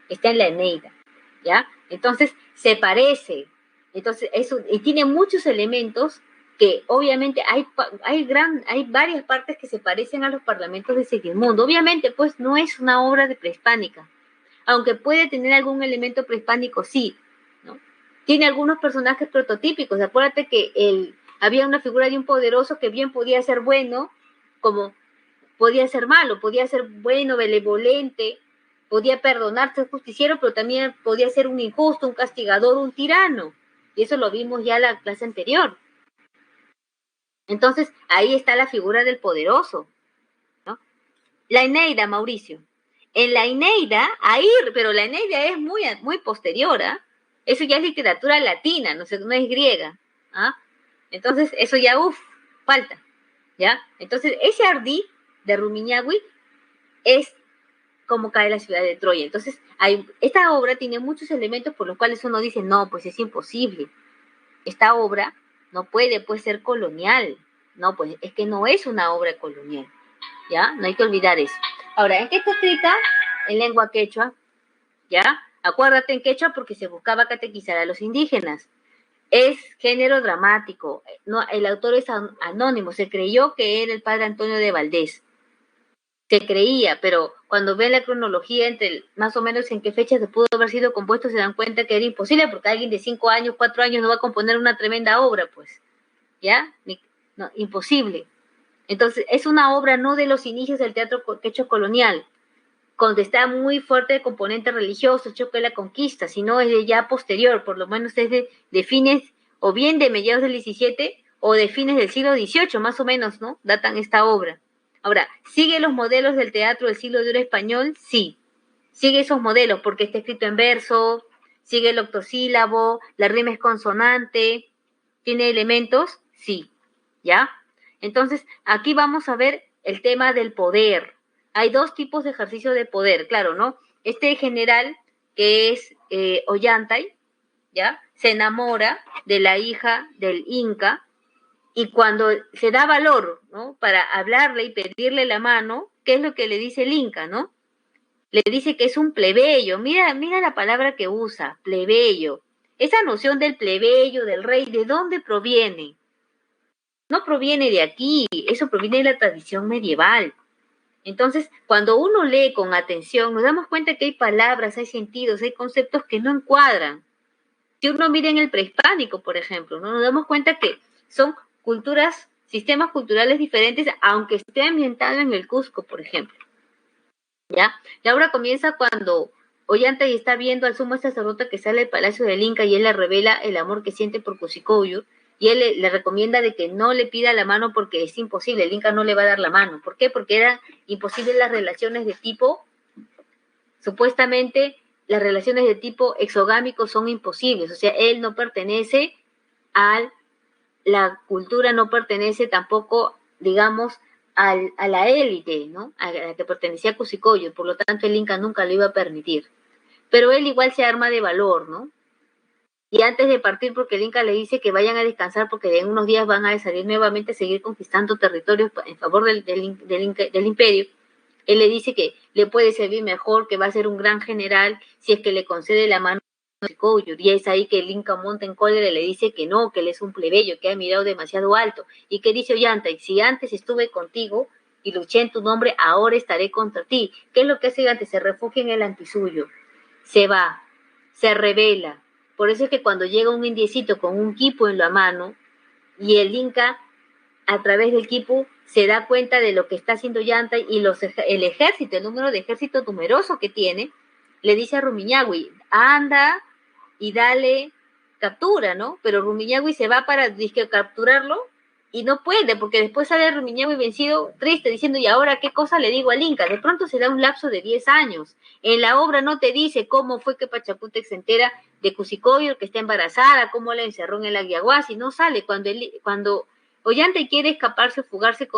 Está en la Eneida, ¿ya? Entonces, se parece. Entonces, eso, y tiene muchos elementos que obviamente hay varias partes que se parecen a los parlamentos de Segismundo. Obviamente, pues, no es una obra de prehispánica, aunque puede tener algún elemento prehispánico, sí, ¿no? Tiene algunos personajes prototípicos. Acuérdate que había una figura de un poderoso que bien podía ser bueno, como podía ser malo, podía ser bueno, benevolente, podía perdonar, ser justiciero, pero también podía ser un injusto, un castigador, un tirano. Y eso lo vimos ya en la clase anterior. Entonces, ahí está la figura del poderoso, ¿no? La Eneida, Mauricio. En la Eneida, ahí, pero la Eneida es muy, muy posterior, ¿ah? Eso ya es literatura latina, no es griega, ¿ah? Entonces, eso ya, falta, ¿ya? Entonces, ese ardí de Rumiñahui es como cae la ciudad de Troya. Entonces, esta obra tiene muchos elementos por los cuales uno dice, no, pues es imposible. Esta obra no puede, pues, ser colonial. No, pues, es que no es una obra colonial. ¿Ya? No hay que olvidar eso. Ahora, ¿en qué está escrita? En lengua quechua, ¿ya? Acuérdate en quechua porque se buscaba catequizar a los indígenas. Es género dramático. No, el autor es anónimo. Se creyó que era el padre Antonio de Valdés. Se creía, pero cuando ven la cronología entre más o menos en qué fecha se pudo haber sido compuesto, se dan cuenta que era imposible, porque alguien de 5 años, 4 años no va a componer una tremenda obra, pues, ¿ya? No, imposible. Entonces, es una obra no de los inicios del teatro quechua colonial, donde está muy fuerte el componente religioso, choque de la conquista, sino es de ya posterior, por lo menos es de fines, o bien de mediados del 17, o de fines del siglo XVIII, más o menos, ¿no? Datan esta obra. Ahora, ¿sigue los modelos del teatro del siglo de oro español? Sí, sigue esos modelos porque está escrito en verso, sigue el octosílabo, la rima es consonante, tiene elementos, sí, ¿ya? Entonces, aquí vamos a ver el tema del poder. Hay dos tipos de ejercicio de poder, claro, ¿no? Este general, que es Ollantay, ¿ya? Se enamora de la hija del Inca, y cuando se da valor, ¿no? Para hablarle y pedirle la mano, ¿qué es lo que le dice el Inca, no? Le dice que es un plebeyo. Mira la palabra que usa, plebeyo. Esa noción del plebeyo, del rey, ¿de dónde proviene? No proviene de aquí, eso proviene de la tradición medieval. Entonces, cuando uno lee con atención, nos damos cuenta que hay palabras, hay sentidos, hay conceptos que no encuadran. Si uno mira en el prehispánico, por ejemplo, ¿no? Nos damos cuenta que son culturas, sistemas culturales diferentes, aunque esté ambientado en el Cusco, por ejemplo. ¿Ya? La obra comienza cuando Ollantay está viendo al sumo sacerdote que sale del palacio del Inca y él le revela el amor que siente por Cusicoyo, y él le recomienda de que no le pida la mano porque es imposible, el Inca no le va a dar la mano. ¿Por qué? Porque eran imposibles las relaciones de tipo, supuestamente las relaciones de tipo exogámico son imposibles, o sea, él no pertenece a la cultura, no pertenece tampoco, digamos, a la élite, ¿no? A la que pertenecía Cusicoyo, por lo tanto el Inca nunca lo iba a permitir. Pero él igual se arma de valor, ¿no? Y antes de partir, porque el Inca le dice que vayan a descansar porque en unos días van a salir nuevamente a seguir conquistando territorios en favor del imperio, él le dice que le puede servir mejor, que va a ser un gran general si es que le concede la mano a Cusicoyo. Y es ahí que el Inca monta en cólera y le dice que no, que él es un plebeyo, que ha mirado demasiado alto. Y que dice Ollantay, si antes estuve contigo y luché en tu nombre, ahora estaré contra ti. ¿Qué es lo que hace Ollantay? Se refugia en el antisuyo, se va, se revela. Por eso es que cuando llega un indiecito con un quipo en la mano y el Inca a través del quipu se da cuenta de lo que está haciendo Ollantay y el ejército, el número de ejército numeroso que tiene, le dice a Rumiñahui, anda y dale captura, ¿no? Pero Rumiñahui se va para capturarlo y no puede, porque después sale Rumiñahui vencido, triste, diciendo, ¿y ahora qué cosa le digo al Inca? De pronto se da un lapso de 10 años. En la obra no te dice cómo fue que Pachacútec se entera de Cusicoyo, que está embarazada, cómo la encerró en el Aguiaguasi, no sale. Cuando Ollantay quiere escaparse, fugarse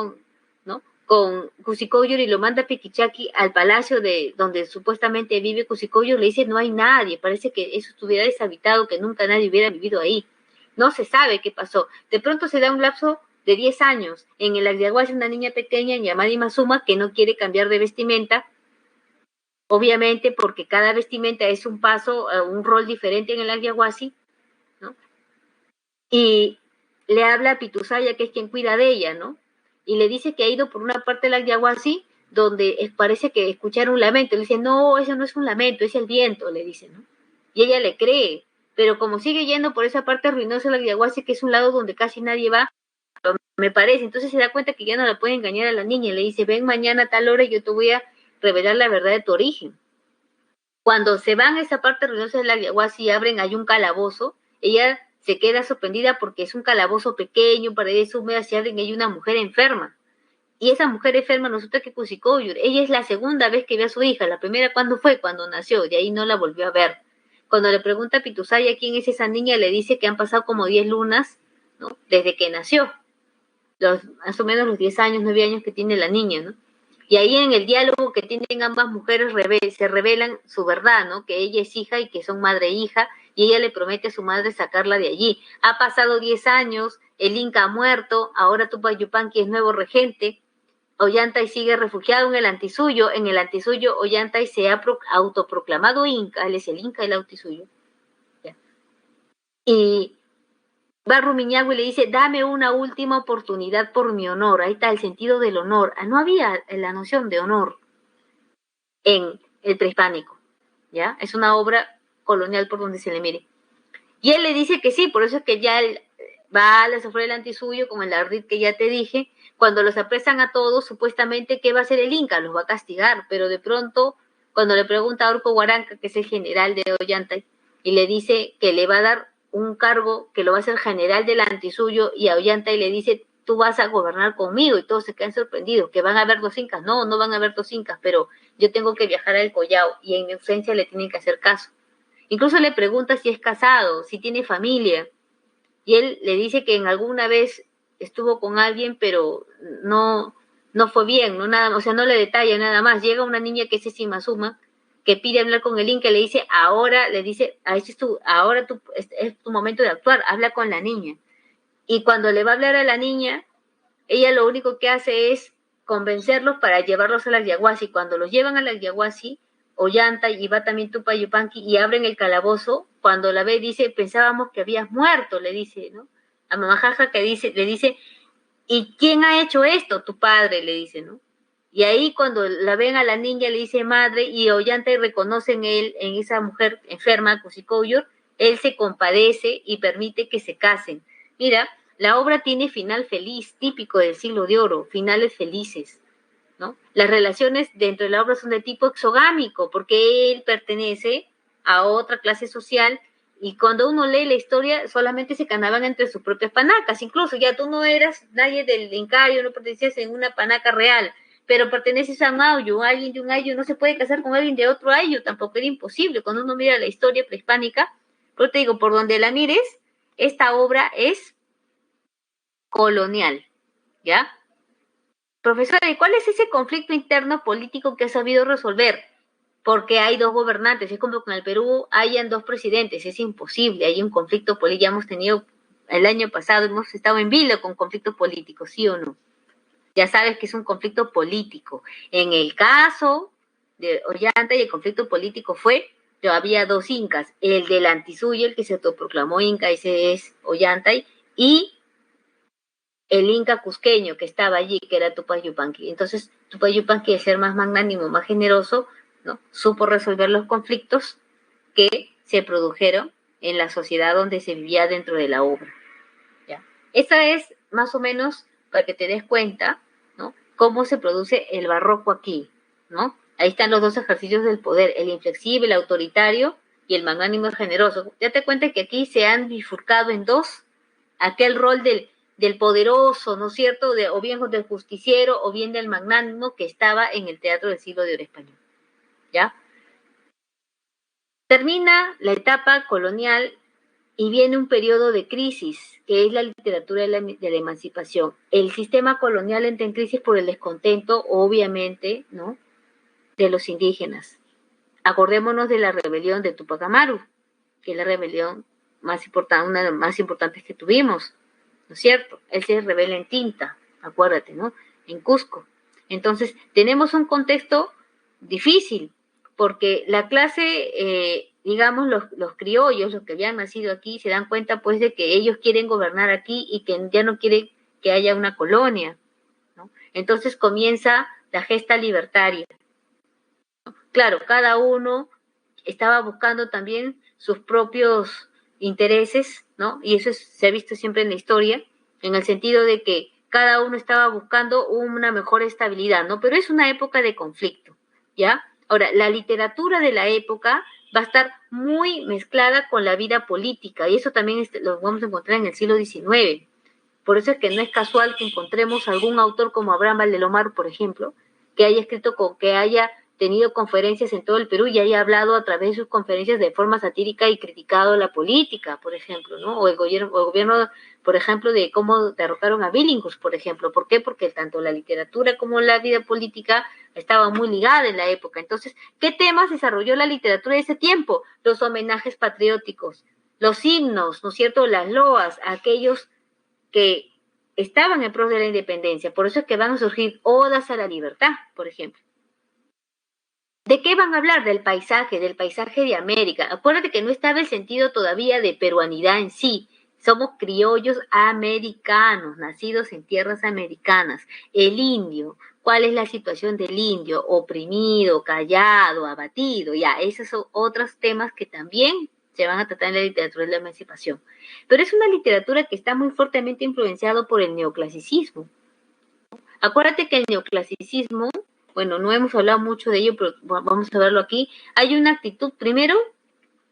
¿no? con Cusicoyo y lo manda a Piquichaqui al palacio de donde supuestamente vive Cusicoyo, le dice no hay nadie, parece que eso estuviera deshabitado, que nunca nadie hubiera vivido ahí. No se sabe qué pasó. De pronto se da un lapso de 10 años. En el Aguiaguasi una niña pequeña llamada Imazuma que no quiere cambiar de vestimenta, obviamente porque cada vestimenta es un paso, un rol diferente en el Aguiaguasi, ¿no? Y le habla a Pitusaya, que es quien cuida de ella, ¿no? Y le dice que ha ido por una parte del Aguiaguasi donde parece que escucharon un lamento. Le dice, no, eso no es un lamento, es el viento, le dice, ¿no? Y ella le cree, pero como sigue yendo por esa parte ruinosa del Aguiaguasi, que es un lado donde casi nadie va, me parece, entonces se da cuenta que ya no la puede engañar a la niña, y le dice, ven mañana a tal hora y yo te voy a revelar la verdad de tu origen. Cuando se van a esa parte ruinosa del Aguiaguasi y abren, hay un calabozo, ella se queda sorprendida porque es un calabozo pequeño, paredes húmedas, y abren, y hay una mujer enferma. Y esa mujer enferma resulta que Cusicoyo, ella es la segunda vez que ve a su hija, la primera ¿cuándo fue? Cuando nació, de ahí no la volvió a ver. Cuando le pregunta a Pitusaya quién es esa niña, le dice que han pasado como 10 lunas, ¿no? Desde que nació, más o menos los 10 años, 9 años que tiene la niña, ¿no? Y ahí en el diálogo que tienen ambas mujeres se revelan su verdad, ¿no? Que ella es hija y que son madre e hija, y ella le promete a su madre sacarla de allí. Ha pasado 10 años, el Inca ha muerto, ahora Tupac Yupanqui es nuevo regente, Ollantay sigue refugiado en el Antisuyo Ollantay se ha autoproclamado Inca, él es el Inca del Antisuyo. ¿Ya? Y va Rumiñahui y le dice, dame una última oportunidad por mi honor. Ahí está el sentido del honor. No había la noción de honor en el prehispánico, ¿ya? Es una obra colonial por donde se le mire. Y él le dice que sí, por eso es que ya él va a la afuera del Antisuyo con el ardid que ya te dije. Cuando los apresan a todos, supuestamente, ¿qué va a hacer el Inca? Los va a castigar, pero de pronto, cuando le pregunta a Orco Guaranca, que es el general de Ollantay, y le dice que le va a dar un cargo, que lo va a hacer general del Antisuyo, y a Ollantay le dice, tú vas a gobernar conmigo, y todos se quedan sorprendidos, que van a haber 2 incas. No, no van a haber 2 incas, pero yo tengo que viajar al Collao, y en mi ausencia le tienen que hacer caso. Incluso le pregunta si es casado, si tiene familia, y él le dice que en alguna vez estuvo con alguien, pero no fue bien, no nada, o sea, no le detalla nada más. Llega una niña que es Simazuma, que pide hablar con el Inca, le dice, ahora es tu momento de actuar, habla con la niña. Y cuando le va a hablar a la niña, ella lo único que hace es convencerlos para llevarlos al Aguiaguasi. Cuando los llevan al Aguiaguasi, Ollantay y va también Tupac Yupanqui y abren el calabozo, cuando la ve dice, pensábamos que habías muerto, le dice, ¿no? A Mamajaja le dice, ¿y quién ha hecho esto? Tu padre, le dice, ¿no? Y ahí cuando la ven a la niña le dice madre, y Ollantay reconoce en esa mujer enferma, Cusicoyor, él se compadece y permite que se casen. Mira, la obra tiene final feliz, típico del siglo de oro, finales felices, ¿no? Las relaciones dentro de la obra son de tipo exogámico, porque él pertenece a otra clase social, y cuando uno lee la historia solamente se ganaban entre sus propias panacas. Incluso ya tú no eras nadie del Incayo, no pertenecías en una panaca real, pero perteneces a un ayo, alguien de un ayo no se puede casar con alguien de otro ayo, tampoco era imposible. Cuando uno mira la historia prehispánica, pero te digo, por donde la mires, esta obra es colonial, ¿ya? Profesora, ¿y cuál es ese conflicto interno político que ha sabido resolver? Porque hay 2 gobernantes, es como con el Perú hayan 2 presidentes, es imposible, hay un conflicto político, ya hemos tenido, el año pasado hemos estado en vilo con conflictos políticos, ¿sí o no? Ya sabes que es un conflicto político. En el caso de Ollantay, el conflicto político fue, había 2 incas, el del Antisuyo, el que se autoproclamó inca, ese es Ollantay, y el inca cusqueño que estaba allí, que era Tupac Yupanqui. Entonces, Tupac Yupanqui, de ser más magnánimo, más generoso, ¿no? Supo resolver los conflictos que se produjeron en la sociedad donde se vivía dentro de la obra, ¿ya? Esa es más o menos para que te des cuenta, ¿no? Cómo se produce el barroco aquí, ¿no? Ahí están los dos ejercicios del poder, el inflexible, el autoritario y el magnánimo generoso. Ya te cuenta que aquí se han bifurcado en dos, aquel rol del poderoso, ¿no es cierto?, o bien del justiciero o bien del magnánimo que estaba en el teatro del siglo de oro español, ¿ya? Termina la etapa colonial y viene un periodo de crisis, que es la literatura de la emancipación. El sistema colonial entra en crisis por el descontento, obviamente, ¿no?, de los indígenas. Acordémonos de la rebelión de Tupac Amaru, que es la rebelión más importante, una de las más importantes que tuvimos, ¿no es cierto? Él se rebela en Tinta, acuérdate, ¿no?, en Cusco. Entonces, tenemos un contexto difícil, porque la clase, digamos, los criollos, los que habían nacido aquí, se dan cuenta, pues, de que ellos quieren gobernar aquí y que ya no quieren que haya una colonia, ¿no? Entonces comienza la gesta libertaria. Claro, cada uno estaba buscando también sus propios intereses, ¿no? Y eso se ha visto siempre en la historia, en el sentido de que cada uno estaba buscando una mejor estabilidad, ¿no? Pero es una época de conflicto, ¿ya? Ahora, la literatura de la época va a estar muy mezclada con la vida política, y eso también lo vamos a encontrar en el siglo XIX. Por eso es que no es casual que encontremos algún autor como Abraham Valdelomar, por ejemplo, que haya escrito, que haya tenido conferencias en todo el Perú y haya hablado a través de sus conferencias de forma satírica y criticado la política, por ejemplo, ¿no? O el gobierno, por ejemplo, de cómo derrotaron a Billinghus, por ejemplo. ¿Por qué? Porque tanto la literatura como la vida política estaban muy ligadas en la época. Entonces, ¿qué temas desarrolló la literatura de ese tiempo? Los homenajes patrióticos, los himnos, ¿no es cierto?, las loas, aquellos que estaban en pos de la independencia. Por eso es que van a surgir odas a la libertad, por ejemplo. ¿De qué van a hablar? Del paisaje de América. Acuérdate que no estaba el sentido todavía de peruanidad en sí. Somos criollos americanos, nacidos en tierras americanas. El indio, ¿cuál es la situación del indio? Oprimido, callado, abatido. Ya, esos son otros temas que también se van a tratar en la literatura de la emancipación. Pero es una literatura que está muy fuertemente influenciado por el neoclasicismo. Acuérdate que el neoclasicismo, bueno, no hemos hablado mucho de ello, pero vamos a verlo aquí. Hay una actitud, primero,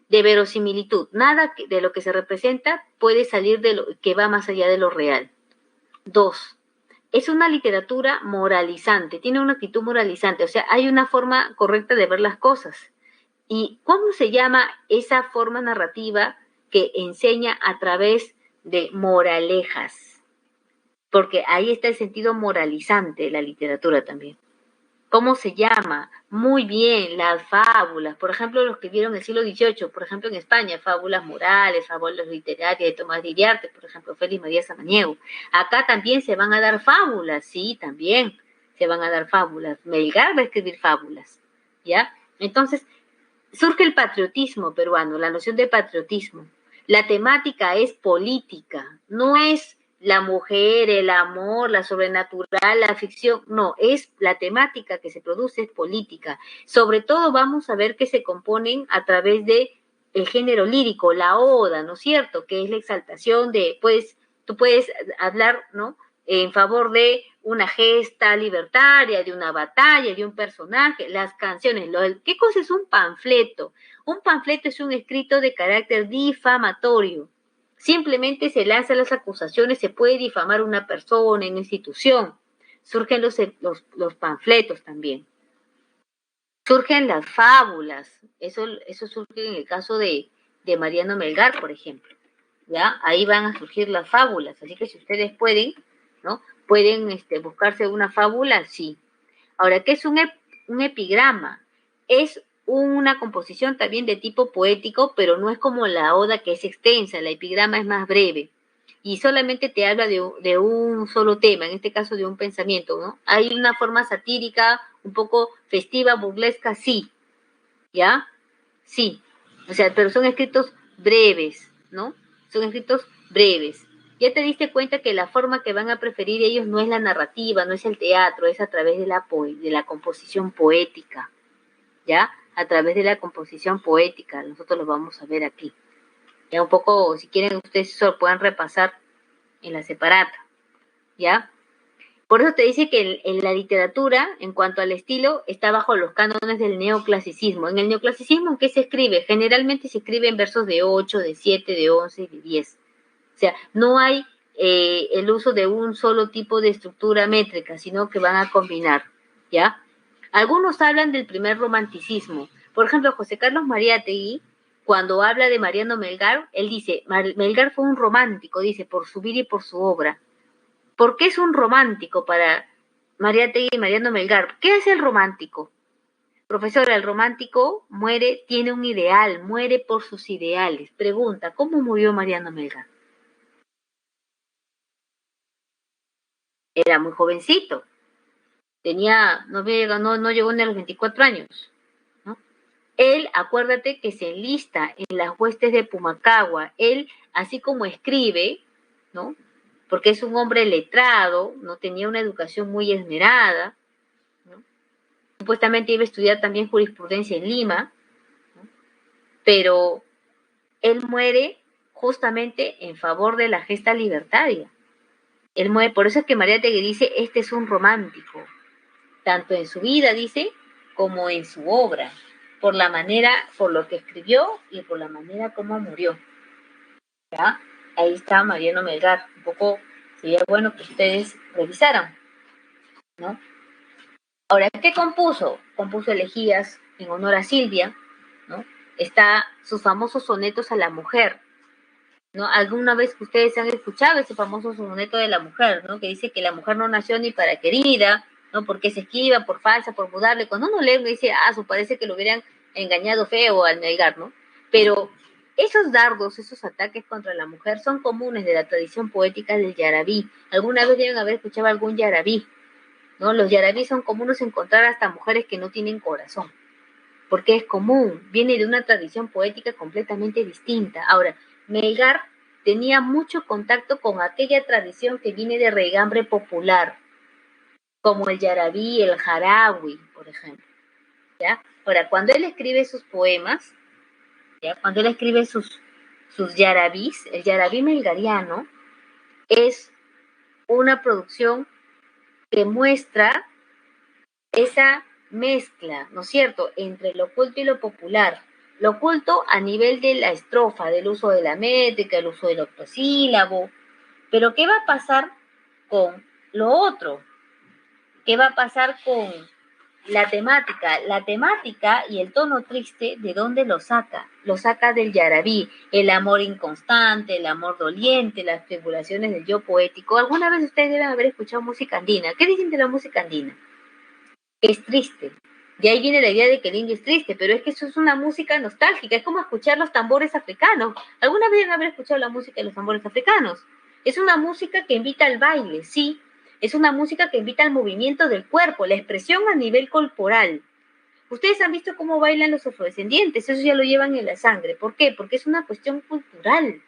de verosimilitud. Nada de lo que se representa puede salir de lo que va más allá de lo real. 2, es una literatura moralizante, tiene una actitud moralizante, o sea, hay una forma correcta de ver las cosas. ¿Y cómo se llama esa forma narrativa que enseña a través de moralejas? Porque ahí está el sentido moralizante de la literatura también. ¿Cómo se llama? Muy bien, las fábulas. Por ejemplo, los que vieron el siglo XVIII, por ejemplo, en España, fábulas morales, fábulas literarias de Tomás de Iriarte, por ejemplo, Félix María Samaniego. Acá también se van a dar fábulas, sí, también se van a dar fábulas. Melgar va a escribir fábulas, ¿ya? Entonces, surge el patriotismo peruano, la noción de patriotismo. La temática es política, no es la mujer, el amor, la sobrenatural, la ficción, no, es la temática que se produce, es política. Sobre todo vamos a ver que se componen a través de el género lírico, la oda, ¿no es cierto?, que es la exaltación de, pues, tú puedes hablar, ¿no?, en favor de una gesta libertaria, de una batalla, de un personaje, las canciones. ¿Qué cosa es un panfleto? Un panfleto es un escrito de carácter difamatorio. Simplemente se lanzan las acusaciones, se puede difamar una persona, una institución. Surgen los panfletos también. Surgen las fábulas. Eso surge en el caso de Mariano Melgar, por ejemplo. ¿Ya? Ahí van a surgir las fábulas. Así que si ustedes pueden, ¿no?, pueden buscarse una fábula, sí. Ahora, ¿qué es un epigrama? Es una composición también de tipo poético, pero no es como la oda, que es extensa. La epigrama es más breve y solamente te habla de un solo tema, en este caso de un pensamiento, ¿no? Hay una forma satírica, un poco festiva, burlesca, sí, ¿ya? Sí, o sea, pero son escritos breves, ¿no? Son escritos breves. Ya te diste cuenta que la forma que van a preferir ellos no es la narrativa, no es el teatro, es a través de la composición poética, ¿ya? A través de la composición poética, nosotros lo vamos a ver aquí. Ya un poco, si quieren ustedes eso lo puedan repasar en la separata, ¿ya? Por eso te dice que en la literatura, en cuanto al estilo, está bajo los cánones del neoclasicismo. En el neoclasicismo, ¿qué se escribe? Generalmente se escribe en versos de 8, de 7, de 11 y de 10. O sea, no hay el uso de un solo tipo de estructura métrica, sino que van a combinar, ¿ya? Algunos hablan del primer romanticismo. Por ejemplo, José Carlos Mariátegui, cuando habla de Mariano Melgar, él dice, Melgar fue un romántico, dice, por su vida y por su obra. ¿Por qué es un romántico para Mariátegui y Mariano Melgar? ¿Qué es el romántico? Profesora, el romántico muere, tiene un ideal, muere por sus ideales. Pregunta, ¿cómo murió Mariano Melgar? Era muy jovencito, no llegó ni a los 24 años, ¿no? Él, acuérdate que se enlista en las huestes de Pumacagua, él, así como escribe, ¿no? Porque es un hombre letrado, no tenía una educación muy esmerada, ¿no? Supuestamente iba a estudiar también jurisprudencia en Lima, ¿no? Pero él muere justamente en favor de la gesta libertaria. Él muere, por eso es que Mariátegui dice, este es un romántico, tanto en su vida, dice, como en su obra, por la manera, por lo que escribió y por la manera como murió. ¿Ya? Ahí está Mariano Melgar, un poco sería bueno que ustedes revisaran, ¿no? Ahora, ¿qué compuso? Compuso elegías en honor a Silvia, ¿no? Está sus famosos sonetos a la mujer, ¿no? Alguna vez que ustedes han escuchado ese famoso soneto de la mujer, ¿no? Que dice que la mujer no nació ni para querida, ¿no? Porque se esquiva, por falsa, por mudarle. Cuando uno lee, uno dice, parece que lo hubieran engañado feo al negar, ¿no? Pero esos dardos, esos ataques contra la mujer son comunes de la tradición poética del yarabí. Alguna vez deben haber escuchado algún yarabí, ¿no? Los yarabí son comunes encontrar hasta mujeres que no tienen corazón, porque es común, viene de una tradición poética completamente distinta. Ahora, Melgar tenía mucho contacto con aquella tradición que viene de regambre popular, como el yarabí, el jarawi, por ejemplo, ¿ya? Ahora, cuando él escribe sus poemas, ¿ya? Cuando él escribe sus yarabís, el yarabí melgariano es una producción que muestra esa mezcla, ¿no es cierto?, entre lo oculto y lo popular. Lo oculto a nivel de la estrofa, del uso de la métrica, el uso del octosílabo. Pero ¿qué va a pasar con lo otro? ¿Qué va a pasar con la temática? La temática y el tono triste, ¿de dónde lo saca? Lo saca del yarabí, el amor inconstante, el amor doliente, las tribulaciones del yo poético. Alguna vez ustedes deben haber escuchado música andina. ¿Qué dicen de la música andina? Es triste. De ahí viene la idea de que el indio es triste, pero es que eso es una música nostálgica, es como escuchar los tambores africanos. ¿Alguna vez deben haber escuchado la música de los tambores africanos? Es una música que invita al baile, sí. Es una música que invita al movimiento del cuerpo, la expresión a nivel corporal. Ustedes han visto cómo bailan los afrodescendientes, eso ya lo llevan en la sangre. ¿Por qué? Porque es una cuestión cultural.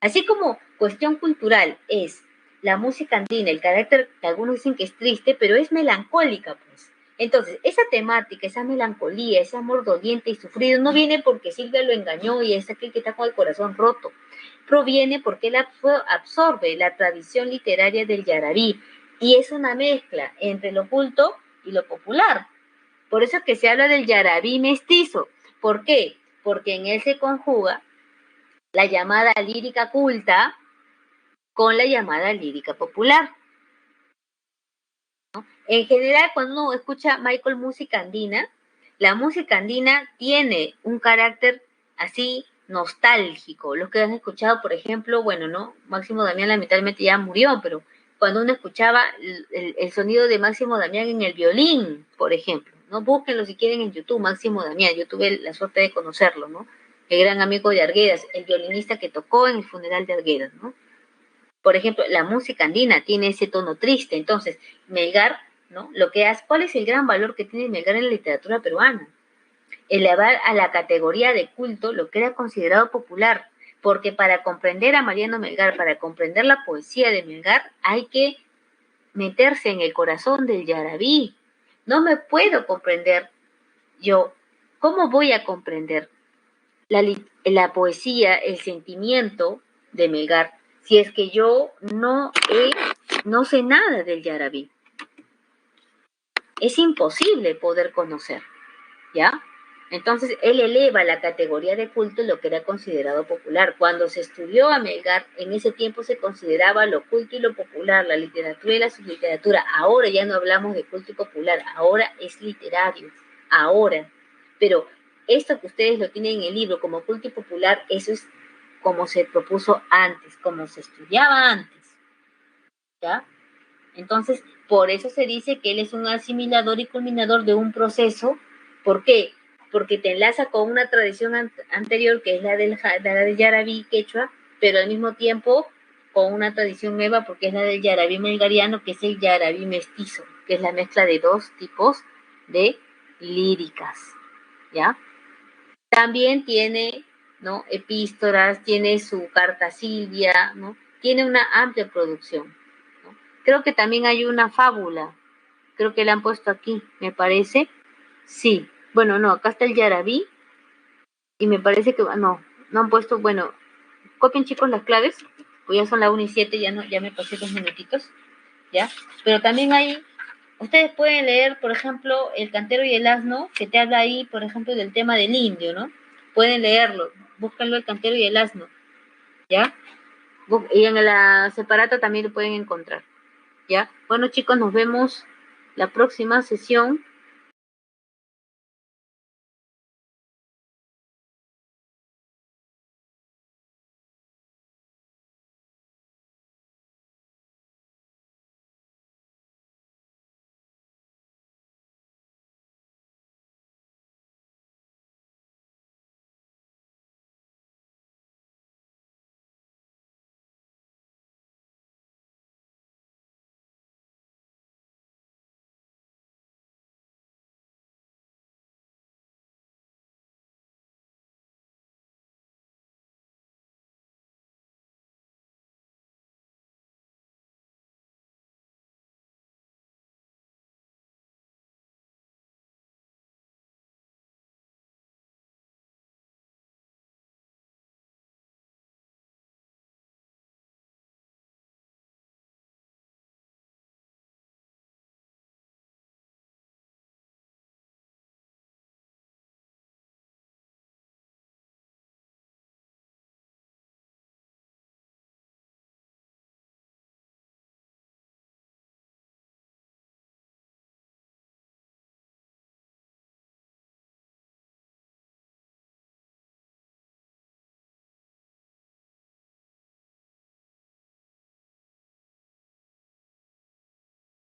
Así como cuestión cultural es la música andina, el carácter que algunos dicen que es triste, pero es melancólica, pues. Entonces, esa temática, esa melancolía, ese amor doliente y sufrido, no viene porque Silvia lo engañó y es aquel que está con el corazón roto. Proviene porque él absorbe la tradición literaria del yarabí y es una mezcla entre lo oculto y lo popular. Por eso es que se habla del yarabí mestizo. ¿Por qué? Porque en él se conjuga la llamada lírica culta con la llamada lírica popular. ¿No? En general, cuando uno escucha Michael música andina, la música andina tiene un carácter así nostálgico. Los que han escuchado, por ejemplo, bueno, ¿no? Máximo Damián lamentablemente ya murió, pero cuando uno escuchaba el sonido de Máximo Damián en el violín, por ejemplo, ¿no? Búsquenlo si quieren en YouTube, Máximo Damián, yo tuve la suerte de conocerlo, ¿no? El gran amigo de Arguedas, el violinista que tocó en el funeral de Arguedas, ¿no? Por ejemplo, la música andina tiene ese tono triste, entonces, Melgar, ¿no? ¿Cuál es el gran valor que tiene Melgar en la literatura peruana? Elevar a la categoría de culto lo que era considerado popular, porque para comprender a Mariano Melgar, para comprender la poesía de Melgar, hay que meterse en el corazón del yarabí. No me puedo comprender yo, ¿cómo voy a comprender la poesía, el sentimiento de Melgar, si es que yo no he no sé nada del Yarabí. Es imposible poder conocer, ¿ya? Entonces, él eleva la categoría de culto lo que era considerado popular. Cuando se estudió a Melgar, en ese tiempo se consideraba lo culto y lo popular, la literatura y la subliteratura. Ahora ya no hablamos de culto y popular, ahora es literario, ahora. Pero esto que ustedes lo tienen en el libro como culto y popular, eso es como se propuso antes, como se estudiaba antes, ¿ya? Entonces, por eso se dice que él es un asimilador y culminador de un proceso. ¿Por qué? Porque te enlaza con una tradición anterior, que es la del Yarabí quechua, pero al mismo tiempo con una tradición nueva, porque es la del Yarabí melgariano, que es el Yarabí mestizo, que es la mezcla de dos tipos de líricas, ¿ya? También tiene, ¿no?, epístolas, tiene su carta Silvia, ¿no? Tiene una amplia producción, ¿no? Creo que también hay una fábula, creo que la han puesto aquí, me parece. Sí, bueno, no, acá está el Yarabí y me parece que, no han puesto, bueno, copien chicos las claves, pues ya son las 1:07, ya, no, ya me pasé 2 minutitos, ¿ya? Pero también hay, ustedes pueden leer, por ejemplo, El cantero y el asno, que te habla ahí, por ejemplo, del tema del indio, ¿no? Pueden leerlo, búscanlo, El cantero y el asno, ¿ya? Y en la separata también lo pueden encontrar, ¿ya? Bueno, chicos, nos vemos la próxima sesión.